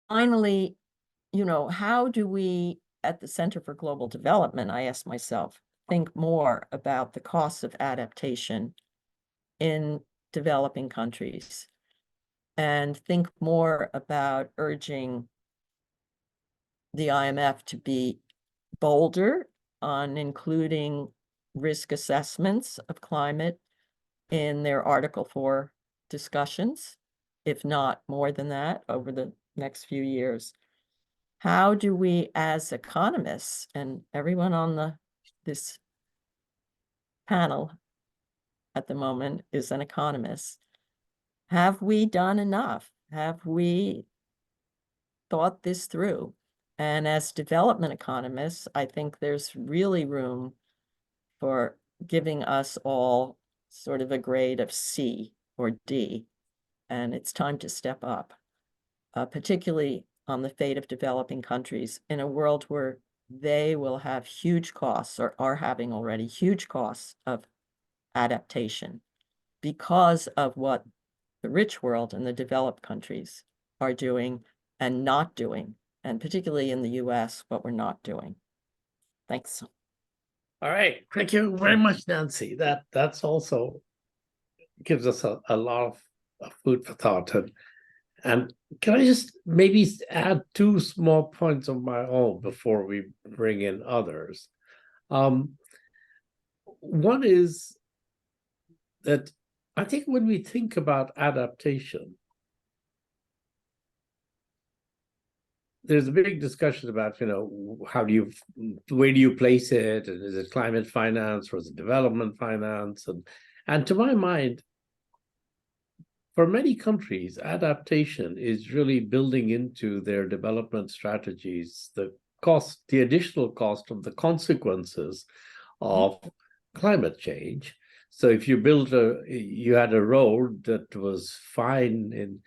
finally, how do we at the Center for Global Development, I ask myself, think more about the costs of adaptation in developing countries, and think more about urging the IMF to be bolder on including risk assessments of climate in their Article 4 discussions, if not more than that, over the next few years. How do we, as economists, and everyone on this panel at the moment is an economist, have we done enough? Have we thought this through? And as development economists, I think there's really room for giving us all sort of a grade of C or D, and it's time to step up, particularly on the fate of developing countries in a world where they will have huge costs, or are having already huge costs of adaptation because of what the rich world and the developed countries are doing and not doing, and particularly in the US, what we're not doing. Thanks.
All right. Thank you very much, Nancy. That's also gives us a lot of food for thought. And can I just maybe add two small points of my own before we bring in others? One is that I think when we think about adaptation, there's a big discussion about, where do you place it? And is it climate finance or is it development finance? And to my mind, for many countries, adaptation is really building into their development strategies the additional cost of the consequences of climate change. So if you you had a road that was fine in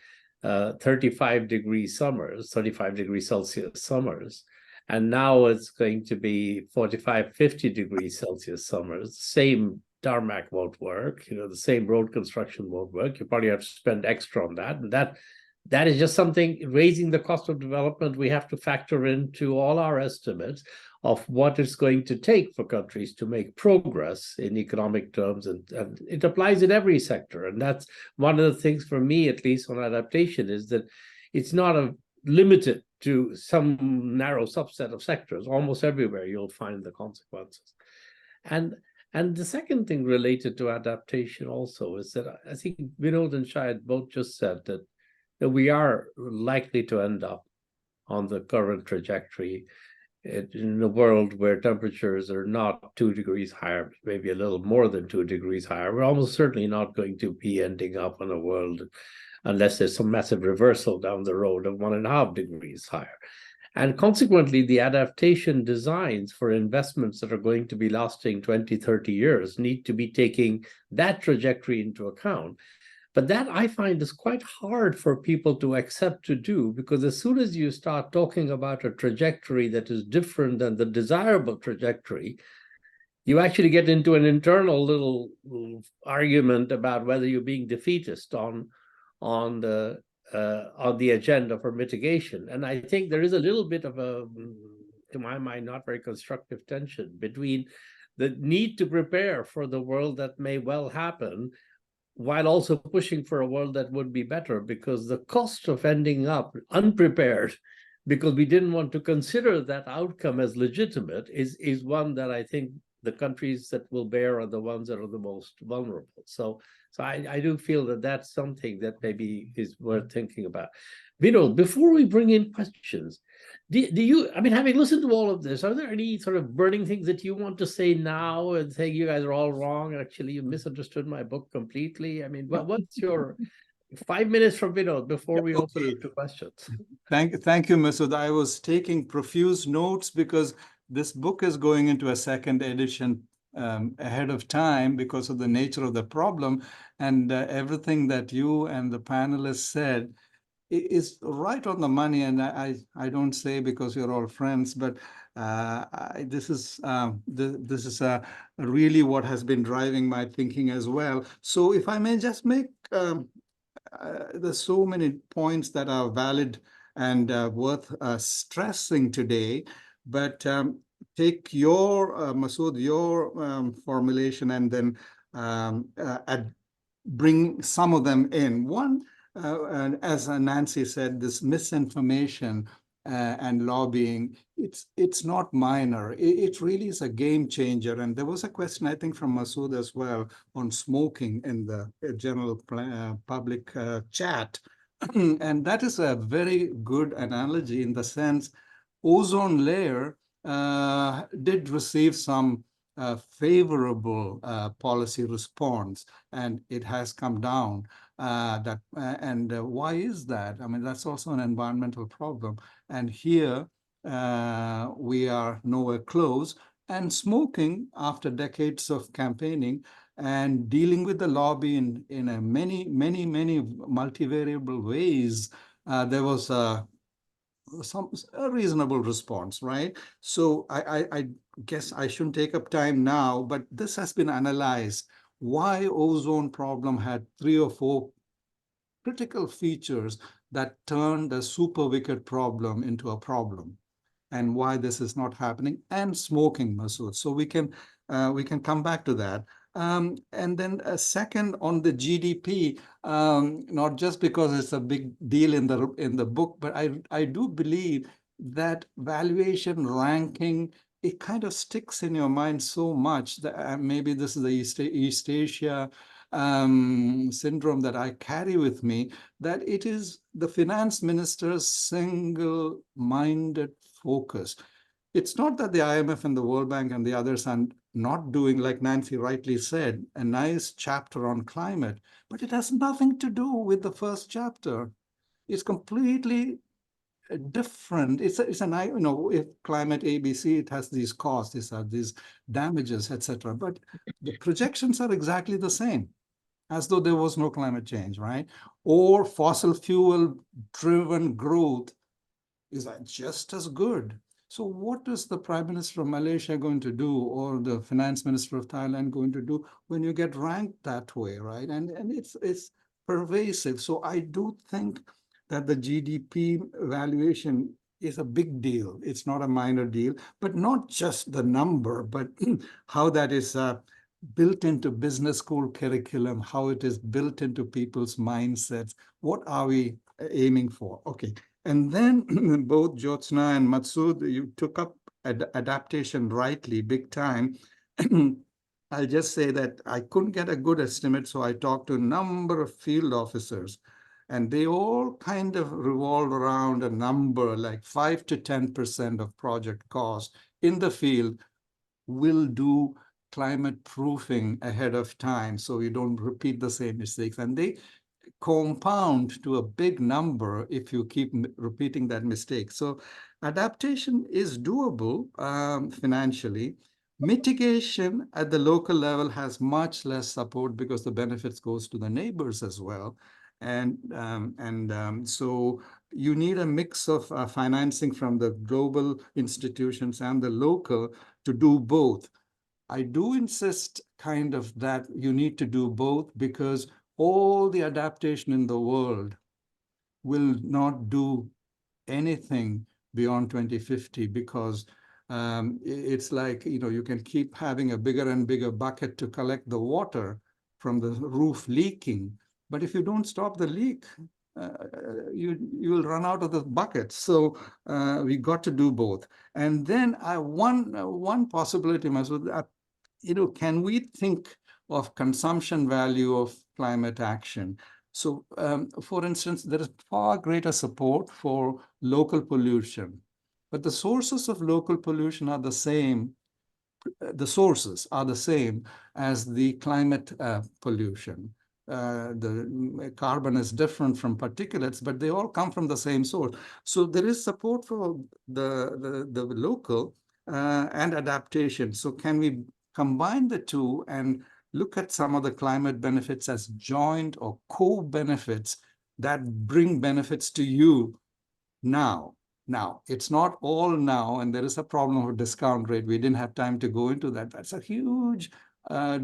35 degrees Celsius summers, and now it's going to be 45, 50 degrees Celsius summers, same tarmac won't work, the same road construction won't work. You probably have to spend extra on that. And that is just something, raising the cost of development, we have to factor into all our estimates of what it's going to take for countries to make progress in economic terms. And it applies in every sector. And that's one of the things for me, at least on adaptation, is that it's not limited to some narrow subset of sectors. Almost everywhere you'll find the consequences. And the second thing related to adaptation also is that I think Vinod and Shahid both just said that we are likely to end up on the current trajectory in a world where temperatures are not 2 degrees higher, maybe a little more than 2 degrees higher. We're almost certainly not going to be ending up in a world, unless there's some massive reversal down the road, of 1.5 degrees higher. And consequently, the adaptation designs for investments that are going to be lasting 20, 30 years need to be taking that trajectory into account. But that, I find, is quite hard for people to accept to do, because as soon as you start talking about a trajectory that is different than the desirable trajectory, you actually get into an internal little argument about whether you're being defeatist on the agenda for mitigation. And I think there is a little bit of to my mind, not very constructive tension between the need to prepare for the world that may well happen, while also pushing for a world that would be better, because the cost of ending up unprepared, because we didn't want to consider that outcome as legitimate, is one that I think the countries that will bear are the ones that are the most vulnerable. So I do feel that that's something that maybe is worth thinking about. Vinod, before we bring in questions, do you, having listened to all of this, are there any sort of burning things that you want to say now and say you guys are all wrong? Actually, you misunderstood my book completely. What's your 5 minutes from Vinod before we open it to questions?
Thank you, Masood. I was taking profuse notes because this book is going into a second edition ahead of time because of the nature of the problem. And everything that you and the panelists said is right on the money. And I don't say because you're all friends, but this is really what has been driving my thinking as well. So if I may just make there's so many points that are valid and worth stressing today, but take your, Masood, your formulation and then bring some of them in. One, and as Nancy said, this misinformation and lobbying, it's not minor. It really is a game changer. And there was a question, I think, from Masood as well on smoking in the general public chat. And that is a very good analogy in the sense ozone layer did receive some favorable policy response, and it has come down. Why is that? I mean, that's also an environmental problem. And here we are nowhere close. And smoking, after decades of campaigning and dealing with the lobby in a many multivariable ways, there was a reasonable response, right? So I guess I shouldn't take up time now, but this has been analyzed. Why ozone problem had 3 or 4 critical features that turned a super wicked problem into a problem, and why this is not happening, and smoking, Masood. So we can come back to that. And then a second on the GDP, not just because it's a big deal in the book, but I do believe that valuation ranking, it kind of sticks in your mind so much that maybe this is the East Asia syndrome that I carry with me, that it is the finance minister's single-minded focus. It's not that the IMF and the World Bank and the others are not doing, like Nancy rightly said, a nice chapter on climate, but it has nothing to do with the first chapter. It's completely different. It's an, if climate ABC, it has these costs, these damages, etc. But the projections are exactly the same, as though there was no climate change, right? Or fossil fuel driven growth is just as good. So what is the Prime Minister of Malaysia going to do, or the Finance Minister of Thailand going to do when you get ranked that way, right? And it's pervasive. So I do think that the GDP valuation is a big deal. It's not a minor deal, but not just the number, but how that is built into business school curriculum, how it is built into people's mindsets. What are we aiming for? Okay. And then both Jyotsna and Masood, you took up adaptation rightly, big time. I'll just say that I couldn't get a good estimate, so I talked to a number of field officers, and they all kind of revolve around a number like 5 to 10% of project cost in the field will do climate proofing ahead of time, so you don't repeat the same mistakes. And they compound to a big number if you keep repeating that mistake. So adaptation is doable financially. Mitigation at the local level has much less support because the benefits goes to the neighbors as well. So you need a mix of financing from the global institutions and the local to do both. I do insist kind of that you need to do both, because all the adaptation in the world will not do anything beyond 2050, because it's like, you can keep having a bigger and bigger bucket to collect the water from the roof leaking. But if you don't stop the leak, you will run out of the bucket. So we got to do both. And then one possibility, Masood, can we think of consumption value of climate action? So, for instance, there is far greater support for local pollution, but the sources of local pollution are the same. The sources are the same as the climate pollution. The carbon is different from particulates, but they all come from the same source. So there is support for the local and adaptation. So can we combine the two and look at some of the climate benefits as joint or co-benefits that bring benefits to you now. Now, it's not all now, and there is a problem of discount rate. We didn't have time to go into that. That's a huge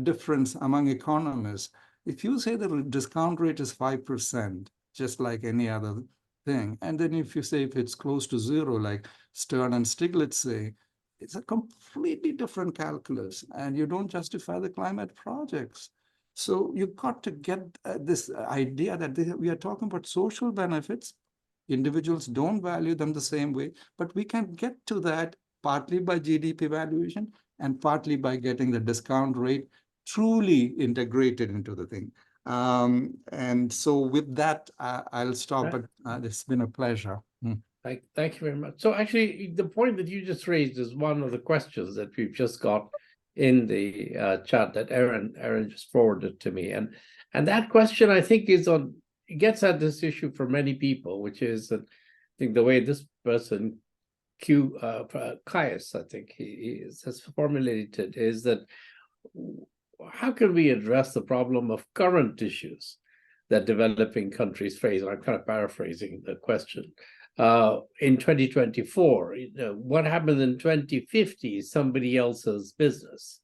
difference among economists. If you say the discount rate is 5%, just like any other thing, and then if you say if it's close to zero, like Stern and Stiglitz say, it's a completely different calculus, and you don't justify the climate projects. So you've got to get this idea that we are talking about social benefits. Individuals don't value them the same way, but we can get to that partly by GDP valuation and partly by getting the discount rate truly integrated into the thing. And so with that, I'll stop, but it's been a pleasure.
Thank you very much. So actually, the point that you just raised is one of the questions that we've just got in the chat that Aaron just forwarded to me, and that question I think is on. It gets at this issue for many people, which is that I think the way this person, Caius, I think he has formulated, is that how can we address the problem of current issues that developing countries face? And I'm kind of paraphrasing the question. In 2024, what happens in 2050 is somebody else's business,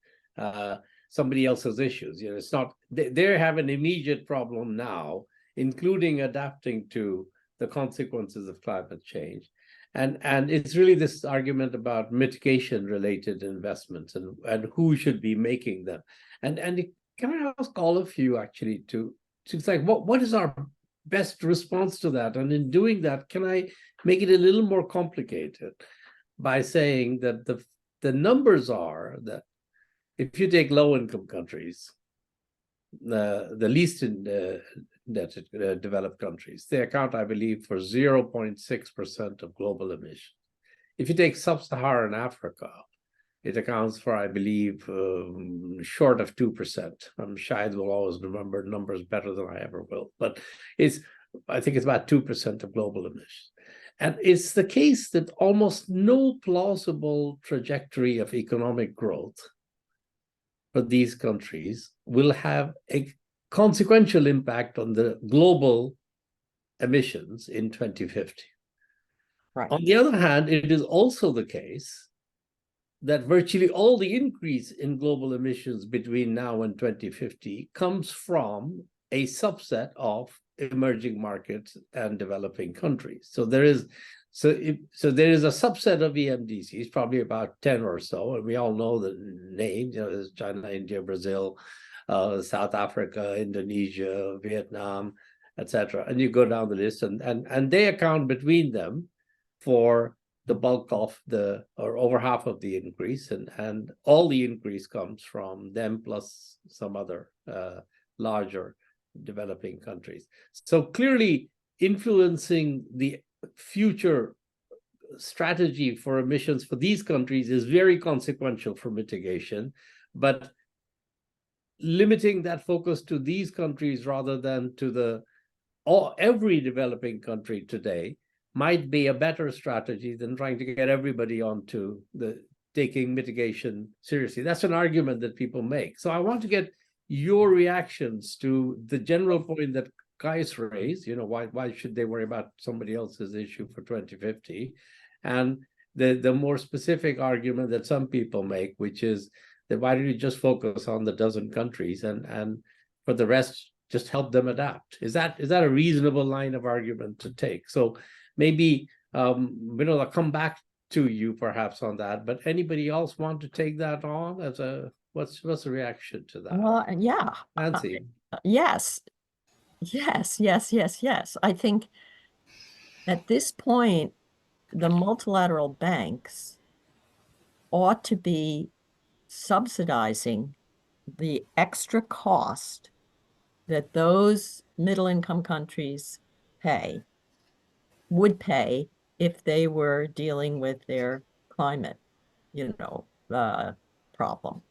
somebody else's issues. It's not, they have an immediate problem now, including adapting to the consequences of climate change. And it's really this argument about mitigation-related investments and who should be making them. And can I ask all of you actually to think, what is our best response to that? And in doing that, can I make it a little more complicated by saying that the numbers are that if you take low-income countries, the least in developed countries, they account, I believe, for 0.6% of global emissions. If you take sub-Saharan Africa, it accounts for, I believe, short of 2%. Shahid will always remember numbers better than I ever will, but I think it's about 2% of global emissions. And it's the case that almost no plausible trajectory of economic growth for these countries will have a consequential impact on the global emissions in 2050.
Right.
On the other hand, it is also the case that virtually all the increase in global emissions between now and 2050 comes from a subset of emerging markets and developing countries. So there is a subset of EMDCs, probably about 10 or so, and we all know the names. There's China, India, Brazil, South Africa, Indonesia, Vietnam, etc. And you go down the list, and they account between them for the bulk of or over half of the increase, and all the increase comes from them plus some other larger developing countries. So clearly influencing the future strategy for emissions for these countries is very consequential for mitigation, but limiting that focus to these countries rather than to every developing country today might be a better strategy than trying to get everybody onto taking mitigation seriously. That's an argument that people make. So I want to get your reactions to the general point that Kais raised, why should they worry about somebody else's issue for 2050? And the more specific argument that some people make, which is that why don't you just focus on the dozen countries and for the rest, just help them adapt? Is that a reasonable line of argument to take? So maybe, I'll come back to you perhaps on that, but anybody else want to take that on what's the reaction to that?
Well, yeah.
Nancy.
Yes. I think at this point, the multilateral banks ought to be subsidizing the extra cost that those middle-income countries would pay if they were dealing with their climate, problem.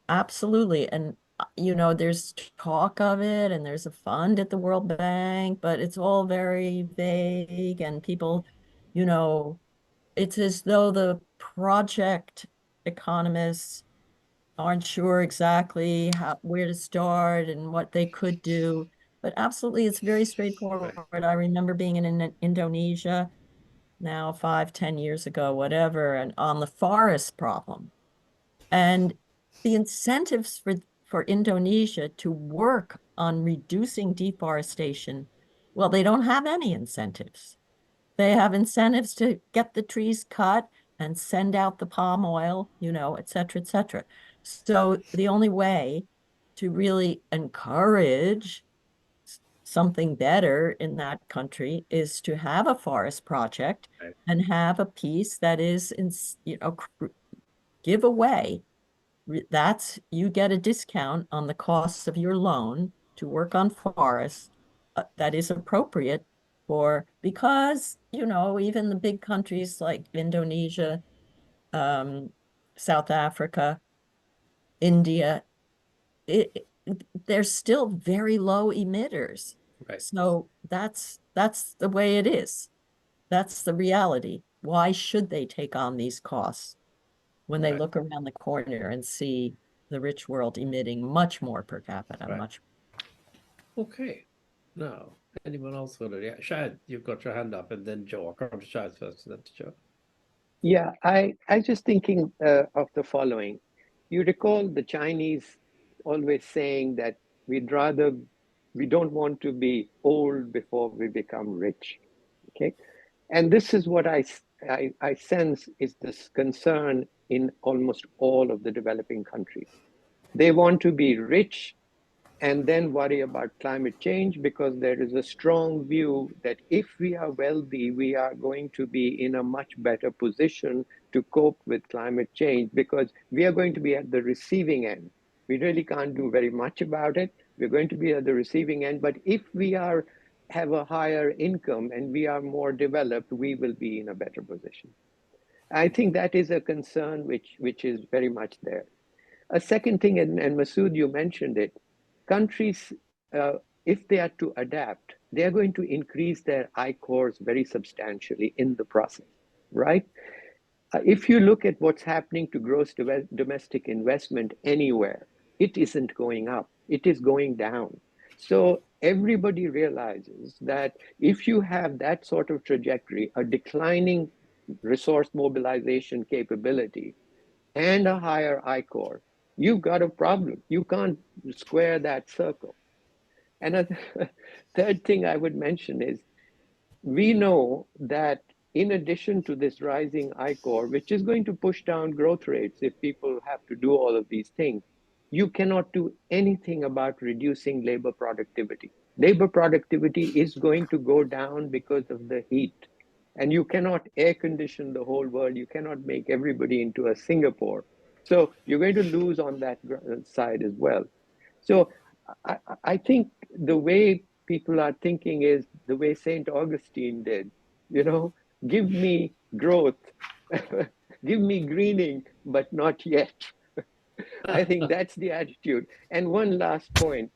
Absolutely. And, there's talk of it and there's a fund at the World Bank, but it's all very vague and people, it's as though the project economists aren't sure exactly where to start and what they could do. But absolutely, it's very straightforward. I remember being in Indonesia now 5, 10 years ago, whatever, and on the forest problem. And the incentives for Indonesia to work on reducing deforestation, well, they don't have any incentives. They have incentives to get the trees cut and send out the palm oil, et cetera, et cetera. So the only way to really encourage something better in that country is to have a forest project and have a piece that is, give away. You get a discount on the costs of your loan to work on forests that is appropriate because, even the big countries like Indonesia, South Africa, India, they're still very low emitters.
Right.
So that's the way it is. That's the reality. Why should they take on these costs when they look around the corner and see the rich world emitting much more per capita, much.
Okay. Now, anyone else want to? Yeah, Shahid, you've got your hand up, and then Joe. I'll come to Shahid first, and then to Joe.
Yeah, I just thinking of the following. You recall the Chinese always saying that we don't want to be old before we become rich. Okay, and this is what I sense is this concern in almost all of the developing countries. They want to be rich and then worry about climate change because there is a strong view that if we are wealthy, we are going to be in a much better position to cope with climate change because we are going to be at the receiving end. We really can't do very much about it. We're going to be at the receiving end, but if we have a higher income and we are more developed, we will be in a better position. I think that is a concern which is very much there. A second thing, and Masood, you mentioned it, countries, if they are to adapt, they are going to increase their I-cores very substantially in the process, right? If you look at what's happening to gross domestic investment anywhere, it isn't going up, it is going down. So everybody realizes that if you have that sort of trajectory, a declining resource mobilization capability, and a higher I-core, you've got a problem. You can't square that circle. And a third thing I would mention is we know that in addition to this rising I-core, which is going to push down growth rates if people have to do all of these things, you cannot do anything about reducing labor productivity. Labor productivity is going to go down because of the heat. And you cannot air condition the whole world. You cannot make everybody into a Singapore. So you're going to lose on that side as well. So I think the way people are thinking is the way St. Augustine did, give me growth, give me greening, but not yet. I think that's the attitude. And one last point,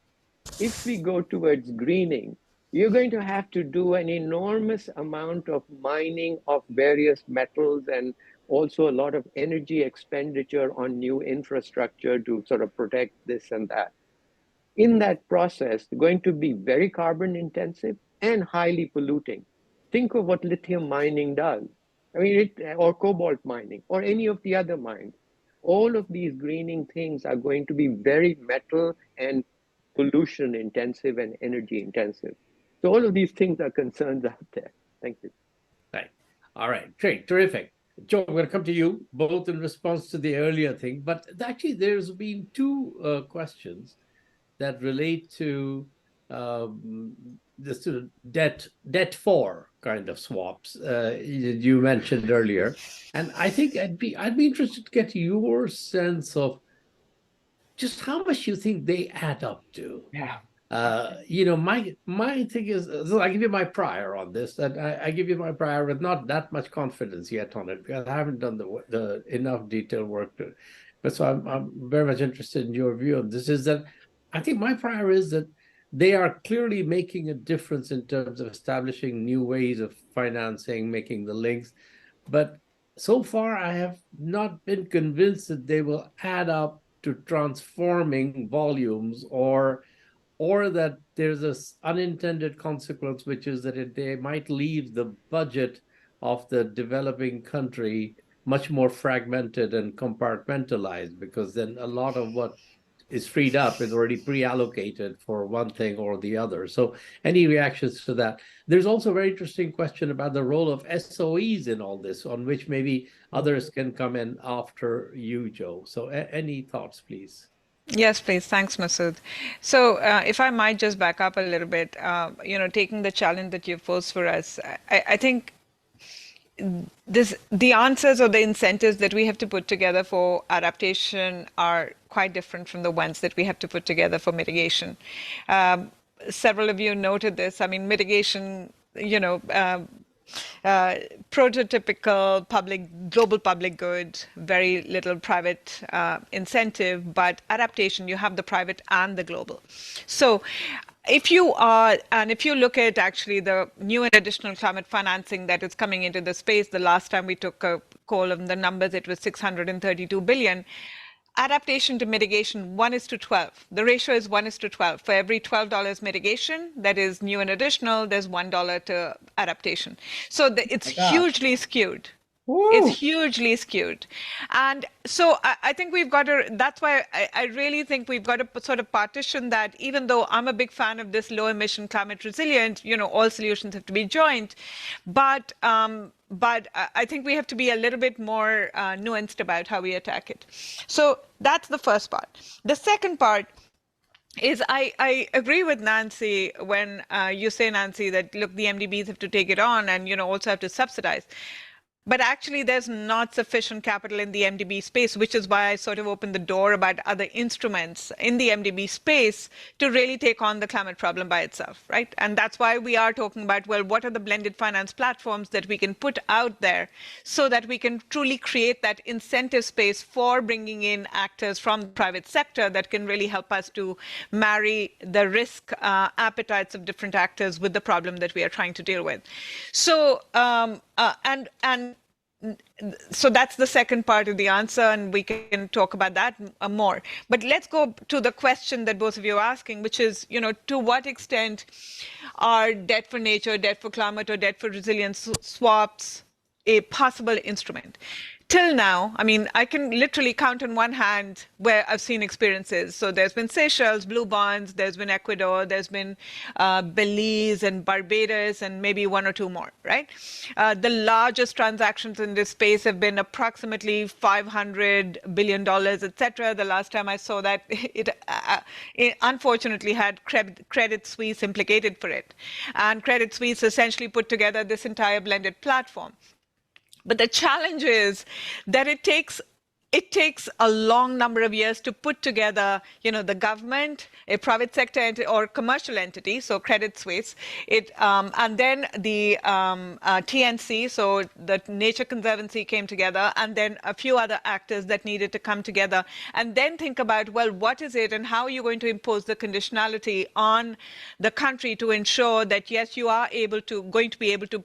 if we go towards greening, you're going to have to do an enormous amount of mining of various metals and also a lot of energy expenditure on new infrastructure to sort of protect this and that. In that process, going to be very carbon intensive and highly polluting. Think of what lithium mining does. I mean, or cobalt mining, or any of the other mines. All of these greening things are going to be very metal and pollution intensive and energy intensive. So all of these things are concerns out there. Thank you.
Right. All right. Great. Terrific. Joe, I'm going to come to you, both in response to the earlier thing, but actually there's been two questions that relate to this sort of debt for kind of swaps you mentioned earlier, and I think I'd be interested to get your sense of just how much you think they add up to.
Yeah.
My thing is, so I give you my prior on this, and I give you my prior with not that much confidence yet on it because I haven't done the enough detailed work to. But so I'm very much interested in your view on this. Is that I think my prior is that they are clearly making a difference in terms of establishing new ways of financing, making the links, but so far I have not been convinced that they will add up to transforming volumes, or that there's this unintended consequence, which is that they might leave the budget of the developing country much more fragmented and compartmentalized, because then a lot of what is freed up is already pre-allocated for one thing or the other. So any reactions to that? There's also a very interesting question about the role of SOEs in all this, on which maybe others can come in after you, Joe. So any thoughts, please?
Yes, please. Thanks, Masood. So if I might just back up a little bit, taking the challenge that you've posed for us, I think the answers or the incentives that we have to put together for adaptation are quite different from the ones that we have to put together for mitigation. Several of you noted this. I mean, mitigation, prototypical global public good, very little private incentive, but adaptation, you have the private and the global. So if you look at actually the new and additional climate financing that is coming into the space, the last time we took a call on the numbers, it was 632 billion. Adaptation to mitigation, 1:12. The ratio is 1:12. For every $12 mitigation, that is new and additional, there's $1 to adaptation. So it's hugely skewed. Woo. It's hugely skewed. And so I think we've got to, that's why I really think we've got to sort of partition that, even though I'm a big fan of this low emission climate resilient, all solutions have to be joint. But I think we have to be a little bit more nuanced about how we attack it. So that's the first part. The second part is I agree with Nancy when you say, Nancy, that look, the MDBs have to take it on and also have to subsidize. But actually, there's not sufficient capital in the MDB space, which is why I sort of opened the door about other instruments in the MDB space to really take on the climate problem by itself, right? And that's why we are talking about, well, what are the blended finance platforms that we can put out there so that we can truly create that incentive space for bringing in actors from the private sector that can really help us to marry the risk appetites of different actors with the problem that we are trying to deal with. So, so that's the second part of the answer, and we can talk about that more. But let's go to the question that both of you are asking, which is, to what extent are debt for nature, debt for climate, or debt for resilience swaps a possible instrument? Till now, I mean, I can literally count on one hand where I've seen experiences. So there's been Seychelles, blue bonds, there's been Ecuador, there's been Belize and Barbados, and maybe one or two more, right? The largest transactions in this space have been approximately $500 billion, etc. The last time I saw that, it unfortunately had Credit Suisse implicated for it. And Credit Suisse essentially put together this entire blended platform. But the challenge is that it takes a long number of years to put together, the government, a private sector or commercial entity, so Credit Suisse, and then the TNC, so the Nature Conservancy came together, and then a few other actors that needed to come together, and then think about, well, what is it and how are you going to impose the conditionality on the country to ensure that, yes, you are going to be able to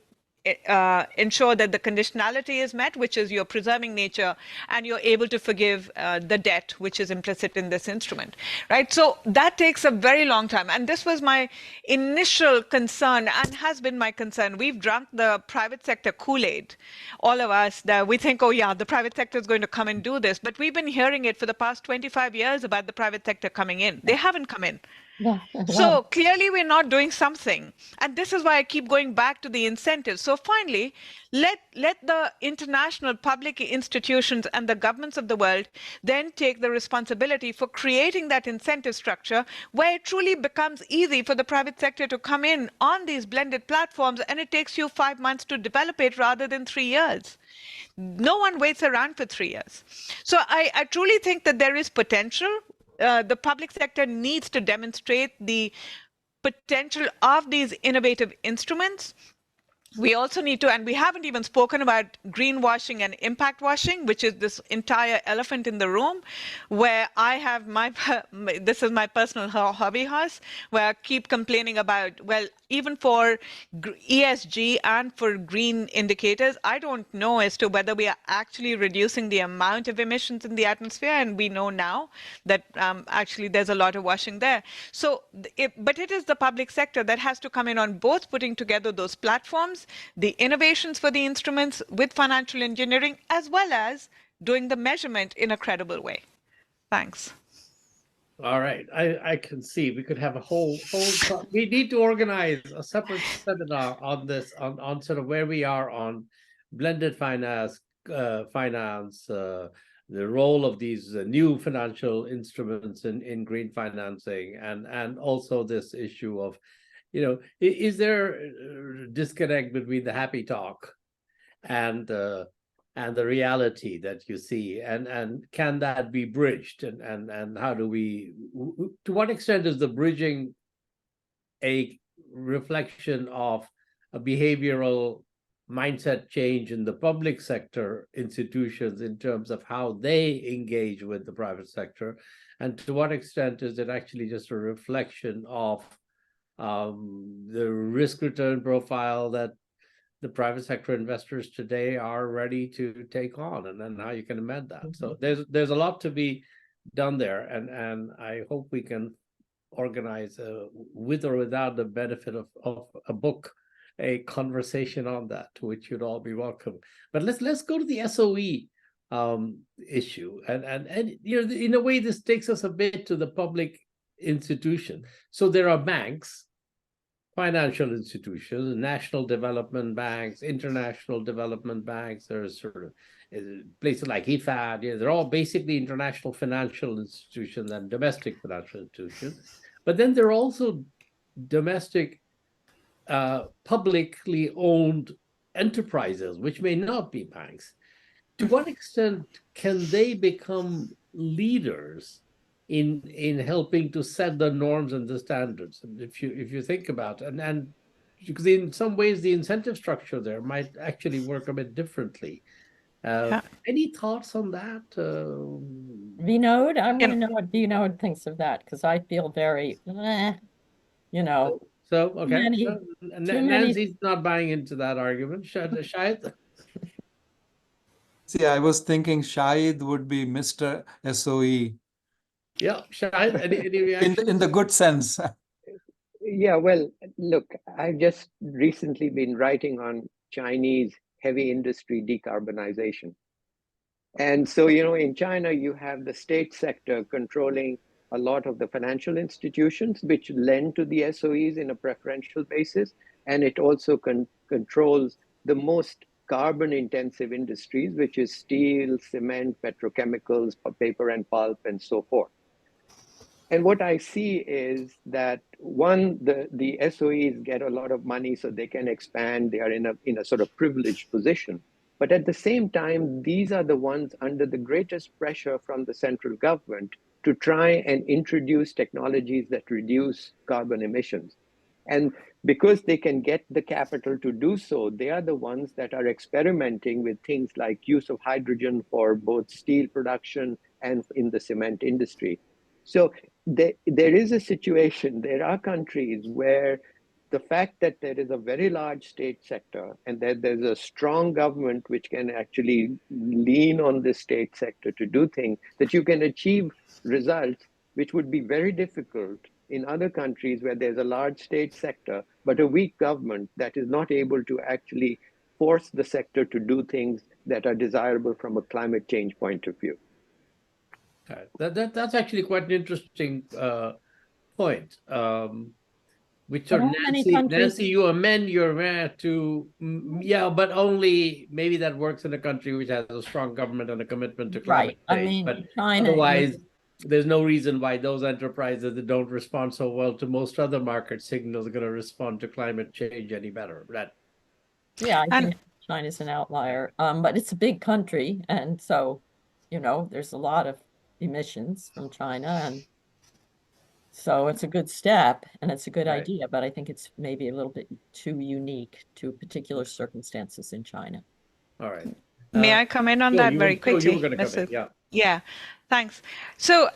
ensure that the conditionality is met, which is you're preserving nature, and you're able to forgive the debt, which is implicit in this instrument, right? So that takes a very long time. And this was my initial concern and has been my concern. We've drunk the private sector Kool-Aid, all of us, that we think, oh yeah, the private sector is going to come and do this. But we've been hearing it for the past 25 years about the private sector coming in. They haven't come in. So clearly we're not doing something. And this is why I keep going back to the incentives. So finally, let the international public institutions and the governments of the world then take the responsibility for creating that incentive structure where it truly becomes easy for the private sector to come in on these blended platforms, and it takes you 5 months to develop it rather than 3 years. No one waits around for 3 years. So I truly think that there is potential. The public sector needs to demonstrate the potential of these innovative instruments. We also need to, and we haven't even spoken about greenwashing and impact washing, which is this entire elephant in the room, where I have this is my personal hobby horse, where I keep complaining about, well, even for ESG and for green indicators, I don't know as to whether we are actually reducing the amount of emissions in the atmosphere. And we know now that actually there's a lot of washing there. So, but it is the public sector that has to come in on both putting together those platforms, the innovations for the instruments with financial engineering, as well as doing the measurement in a credible way. Thanks.
All right, I can see we could have a whole we need to organize a separate seminar on this, on sort of where we are on blended finance, the role of these new financial instruments in green financing, and also this issue of, you know, is there a disconnect between the happy talk and the reality that you see, and can that be bridged, and how do we, to what extent is the bridging a reflection of a behavioral mindset change in the public sector institutions in terms of how they engage with the private sector, and to what extent is it actually just a reflection of the risk return profile that the private sector investors today are ready to take on, and then how you can amend that. So there's a lot to be done there, and I hope we can organize, with or without the benefit of a book, a conversation on that, to which you'd all be welcome. But let's go to the SOE issue, and you know, in a way, this takes us a bit to the public institution. So there are banks, financial institutions, national development banks, international development banks. There's sort of places like IFAD. You know, they're all basically international financial institutions and domestic financial institutions. But then there are also domestic, publicly owned enterprises, which may not be banks. To what extent can they become leaders in helping to set the norms and the standards? And if you think about it, and because in some ways the incentive structure there might actually work a bit differently. Any thoughts on that?
Vinod, I want to know what Vinod thinks of that, because I feel very, you know.
So, okay. Nancy's
many...
not buying into that argument. Shahid?
See, I was thinking Shahid would be Mr. SOE.
Yeah, Shahid, any reaction?
In the good sense.
Yeah, well, look, I've just recently been writing on Chinese heavy industry decarbonization. And so, you know, in China, you have the state sector controlling a lot of the financial institutions, which lend to the SOEs in a preferential basis. And it also controls the most carbon intensive industries, which is steel, cement, petrochemicals, paper and pulp, and so forth. And what I see is that, one, the SOEs get a lot of money so they can expand. They are in a sort of privileged position. But at the same time, these are the ones under the greatest pressure from the central government to try and introduce technologies that reduce carbon emissions. And because they can get the capital to do so, they are the ones that are experimenting with things like use of hydrogen for both steel production and in the cement industry. So there is a situation, there are countries where the fact that there is a very large state sector and that there's a strong government which can actually lean on the state sector to do things, that you can achieve results which would be very difficult in other countries where there's a large state sector, but a weak government that is not able to actually force the sector to do things that are desirable from a climate change point of view.
That's actually quite an interesting point. Which sort of Nancy, you amend your math to, yeah, but only maybe that works in a country which has a strong government and a commitment to climate change. I mean, but China, otherwise, there's no reason why those enterprises that don't respond so well to most other market signals are going to respond to climate change any better.
Yeah, I think China's an outlier, but it's a big country, and so, you know, there's a lot of emissions from China, and so it's a good step and it's a good idea, but I think it's maybe a little bit too unique to particular circumstances in China.
All right.
May I come in on that very quickly?
You were going to come in, yeah.
Yeah, thanks. So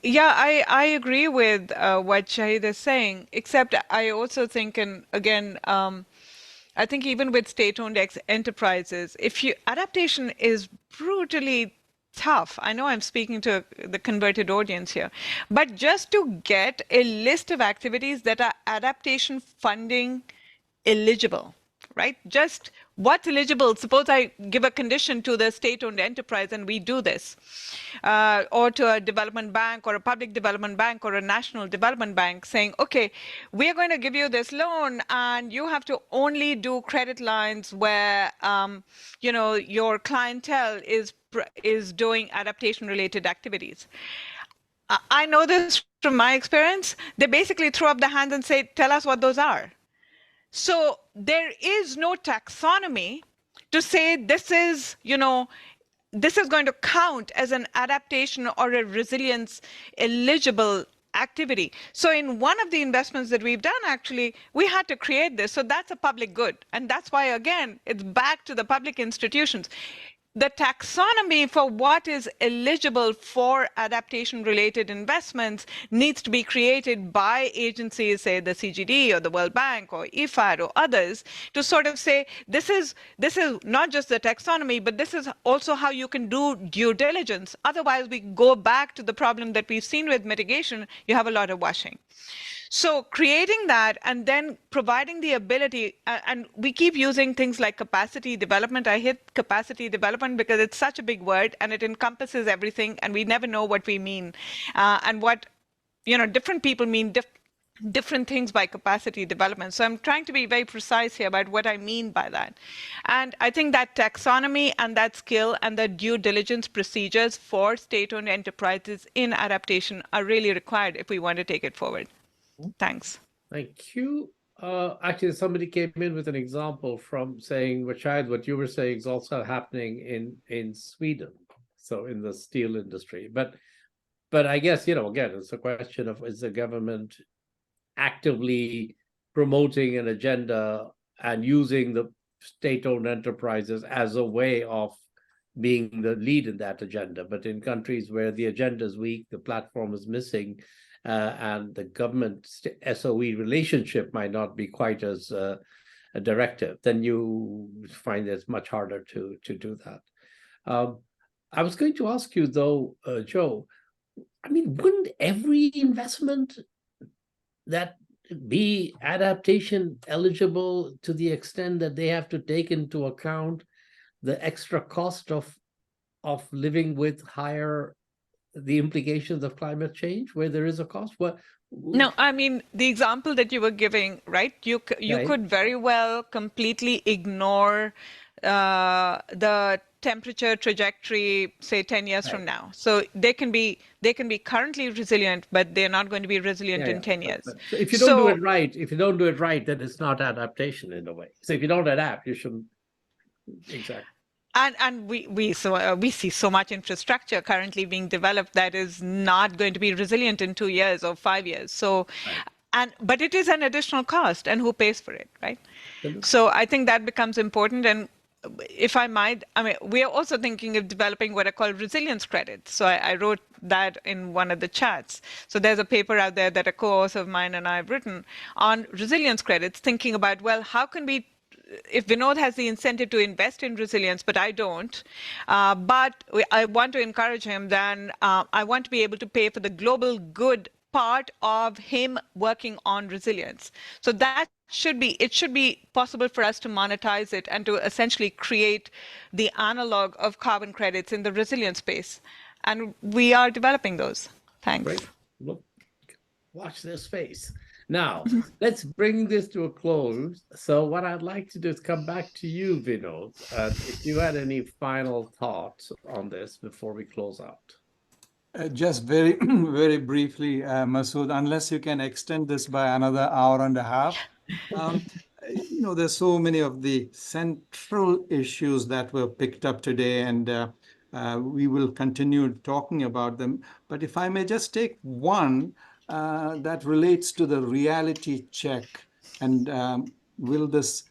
Yeah, I agree with what Shahid is saying, except I also think, and again, I think even with state-owned enterprises, if you adaptation is brutally tough. I know I'm speaking to the converted audience here, but just to get a list of activities that are adaptation funding eligible, right? Just what's eligible. Suppose I give a condition to the state-owned enterprise and we do this, or to a development bank or a public development bank or a national development bank saying, okay, we're going to give you this loan and you have to only do credit lines where, your clientele is doing adaptation-related activities. I know this from my experience. They basically throw up their hands and say, tell us what those are. So there is no taxonomy to say this is going to count as an adaptation or a resilience eligible activity. So in one of the investments that we've done, actually, we had to create this. So that's a public good. And that's why, again, it's back to the public institutions. The taxonomy for what is eligible for adaptation-related investments needs to be created by agencies, say the CGD or the World Bank or IFAD or others, to sort of say this is not just the taxonomy, but this is also how you can do due diligence. Otherwise, we go back to the problem that we've seen with mitigation. You have a lot of washing. So creating that and then providing the ability, and we keep using things like capacity development. I hit capacity development because it's such a big word and it encompasses everything, and we never know what we mean, and what different people mean different things by capacity development. So I'm trying to be very precise here about what I mean by that. And I think that taxonomy and that skill and the due diligence procedures for state-owned enterprises in adaptation are really required if we want to take it forward. Thanks.
Thank you. Actually, somebody came in with an example from saying, Rashad, what you were saying is also happening in Sweden, so in the steel industry. But I guess, again, it's a question of, is the government actively promoting an agenda and using the state-owned enterprises as a way of being the lead in that agenda? But in countries where the agenda is weak, the platform is missing, and the government SOE relationship might not be quite as directive, then you find it's much harder to do that. I was going to ask you, though, Joe, I mean, wouldn't every investment that be adaptation eligible to the extent that they have to take into account the extra cost of living with the implications of climate change, where there is a cost?
No, I mean, the example that you were giving, right? You
Right.
could very well completely ignore the temperature trajectory, say 10 years from now. So they can be currently resilient, but they're not going to be resilient in 10 years.
So if you don't do it right, then it's not adaptation in a way. So if you don't adapt, you shouldn't. Exactly.
And we see so much infrastructure currently being developed that is not going to be resilient in 2 years or 5 years. So,
right.
But it is an additional cost, and who pays for it, right?
Absolutely.
So I think that becomes important. And if I might, I mean, we are also thinking of developing what are called resilience credits. So I wrote that in one of the chats. So there's a paper out there that a co-author of mine and I have written on resilience credits, thinking about, well, how can we, if Vinod has the incentive to invest in resilience, but I don't, but I want to encourage him, then I want to be able to pay for the global good part of him working on resilience. So that it should be possible for us to monetize it and to essentially create the analog of carbon credits in the resilience space. And we are developing those. Thanks.
Great. Look, watch this space. Now, let's bring this to a close. So what I'd like to do is come back to you, Vinod, if you had any final thoughts on this before we close out.
Just very, very briefly, Masood, unless you can extend this by another hour and a half. There's so many of the central issues that were picked up today, and we will continue talking about them. But if I may just take one that relates to the reality check, and will this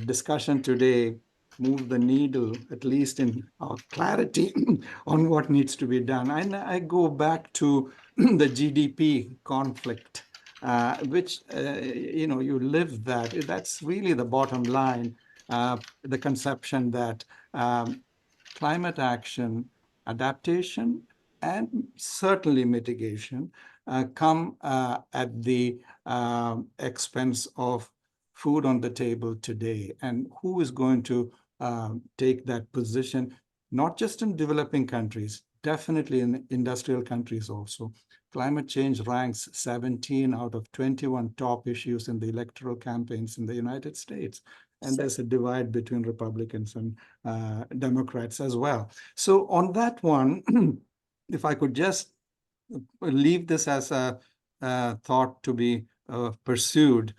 discussion today move the needle, at least in our clarity on what needs to be done? And I go back to the GDP conflict, which, you live that. That's really the bottom line, the conception that climate action, adaptation, and certainly mitigation come at the expense of food on the table today. And who is going to take that position, not just in developing countries, definitely in industrial countries also. Climate change ranks 17 out of 21 top issues in the electoral campaigns in the United States. And there's a divide between Republicans and Democrats as well. So on that one, if I could just leave this as a thought to be pursued,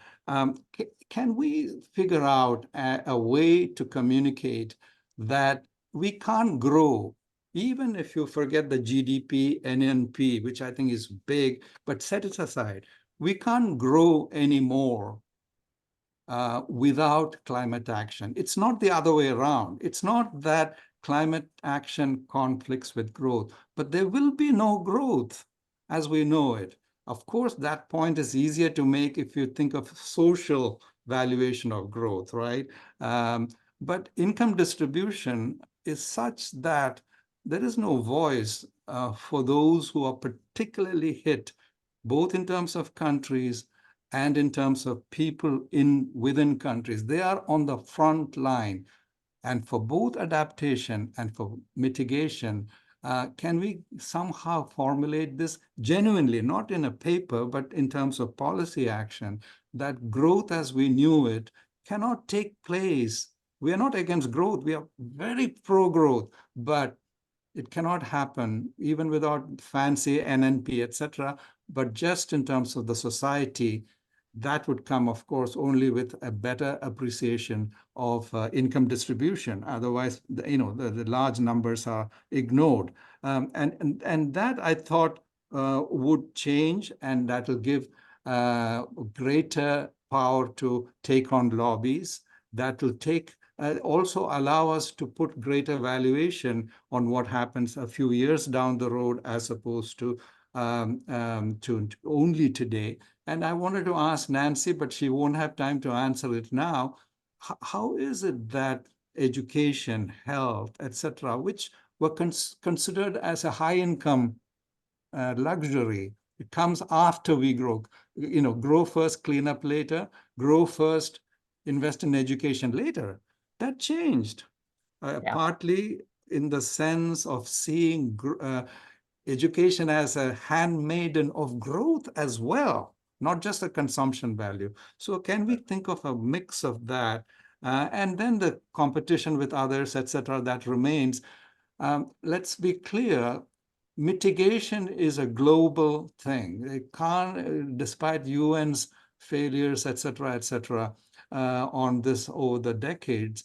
can we figure out a way to communicate that we can't grow, even if you forget the GDP, NNP, which I think is big, but set it aside. We can't grow anymore without climate action. It's not the other way around. It's not that climate action conflicts with growth, but there will be no growth as we know it. Of course, that point is easier to make if you think of social valuation of growth, right? But income distribution is such that there is no voice for those who are particularly hit, both in terms of countries and in terms of people within countries. They are on the front line. And for both adaptation and for mitigation, can we somehow formulate this genuinely, not in a paper, but in terms of policy action, that growth as we knew it cannot take place? We are not against growth. We are very pro-growth, but it cannot happen even without fancy NNP, etc. But just in terms of the society, that would come, of course, only with a better appreciation of income distribution. Otherwise, the large numbers are ignored. And that, I thought, would change, and that will give greater power to take on lobbies. That will also allow us to put greater valuation on what happens a few years down the road, as opposed to only today. And I wanted to ask Nancy, but she won't have time to answer it now. How is it that education, health, etc., which were considered as a high-income luxury, it comes after we grow? Grow first, clean up later. Grow first, invest in education later. That changed, partly in the sense of seeing education as a handmaiden of growth as well, not just a consumption value. So can we think of a mix of that? And then the competition with others, etc., that remains. Let's be clear, mitigation is a global thing. It can't, despite UN's failures, etc., on this over the decades,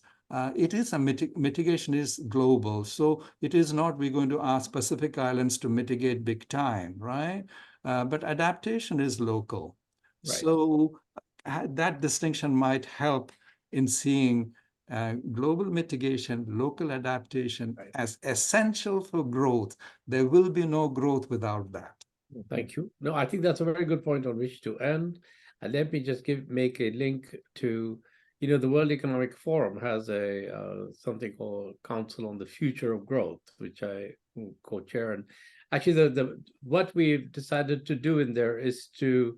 it is mitigation is global. So it is not we're going to ask Pacific Islands to mitigate big time, right? But adaptation is local. Right. So that distinction might help in seeing global mitigation, local adaptation as essential for growth. There will be no growth without that.
Thank you. No, I think that's a very good point on which to end. And let me just make a link to, the World Economic Forum has a something called Council on the Future of Growth, which I co-chair. And actually, what we've decided to do in there is the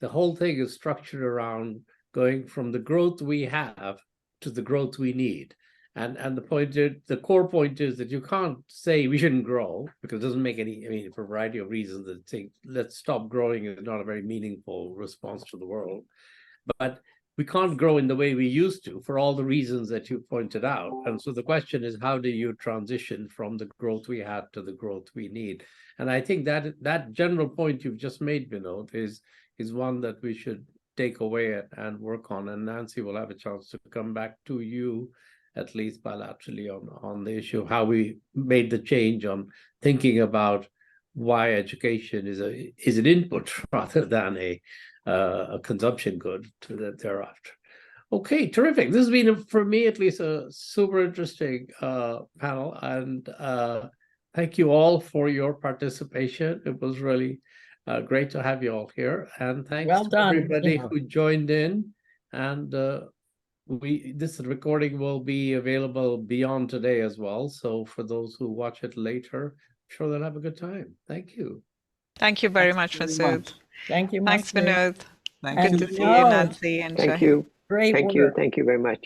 whole thing is structured around going from the growth we have to the growth we need. And the core point is that you can't say we shouldn't grow, because it doesn't make any, for a variety of reasons, that saying let's stop growing is not a very meaningful response to the world. But we can't grow in the way we used to for all the reasons that you pointed out. And so the question is, how do you transition from the growth we had to the growth we need? And I think that general point you've just made, Vinod, is one that we should take away and work on. And Nancy will have a chance to come back to you, at least bilaterally, on the issue of how we made the change on thinking about why education is an input rather than a consumption good thereafter. Okay, terrific. This has been, for me at least, a super interesting panel. And thank you all for your participation. It was really great to have you all here. And thanks
Well
to
done,
everybody
Vinod.
who joined in. And this recording will be available beyond today as well. So for those who watch it later, I'm sure they'll have a good time. Thank you.
Thank you very
Thanks
much,
very
Masood.
much.
Thank you,
Thanks,
Masood.
Vinod.
Thank
And
Good
you.
to see you,
Vinod,
Nancy and
Thank
Shahid.
you.
great
Thank you.
work.
Thank you very much.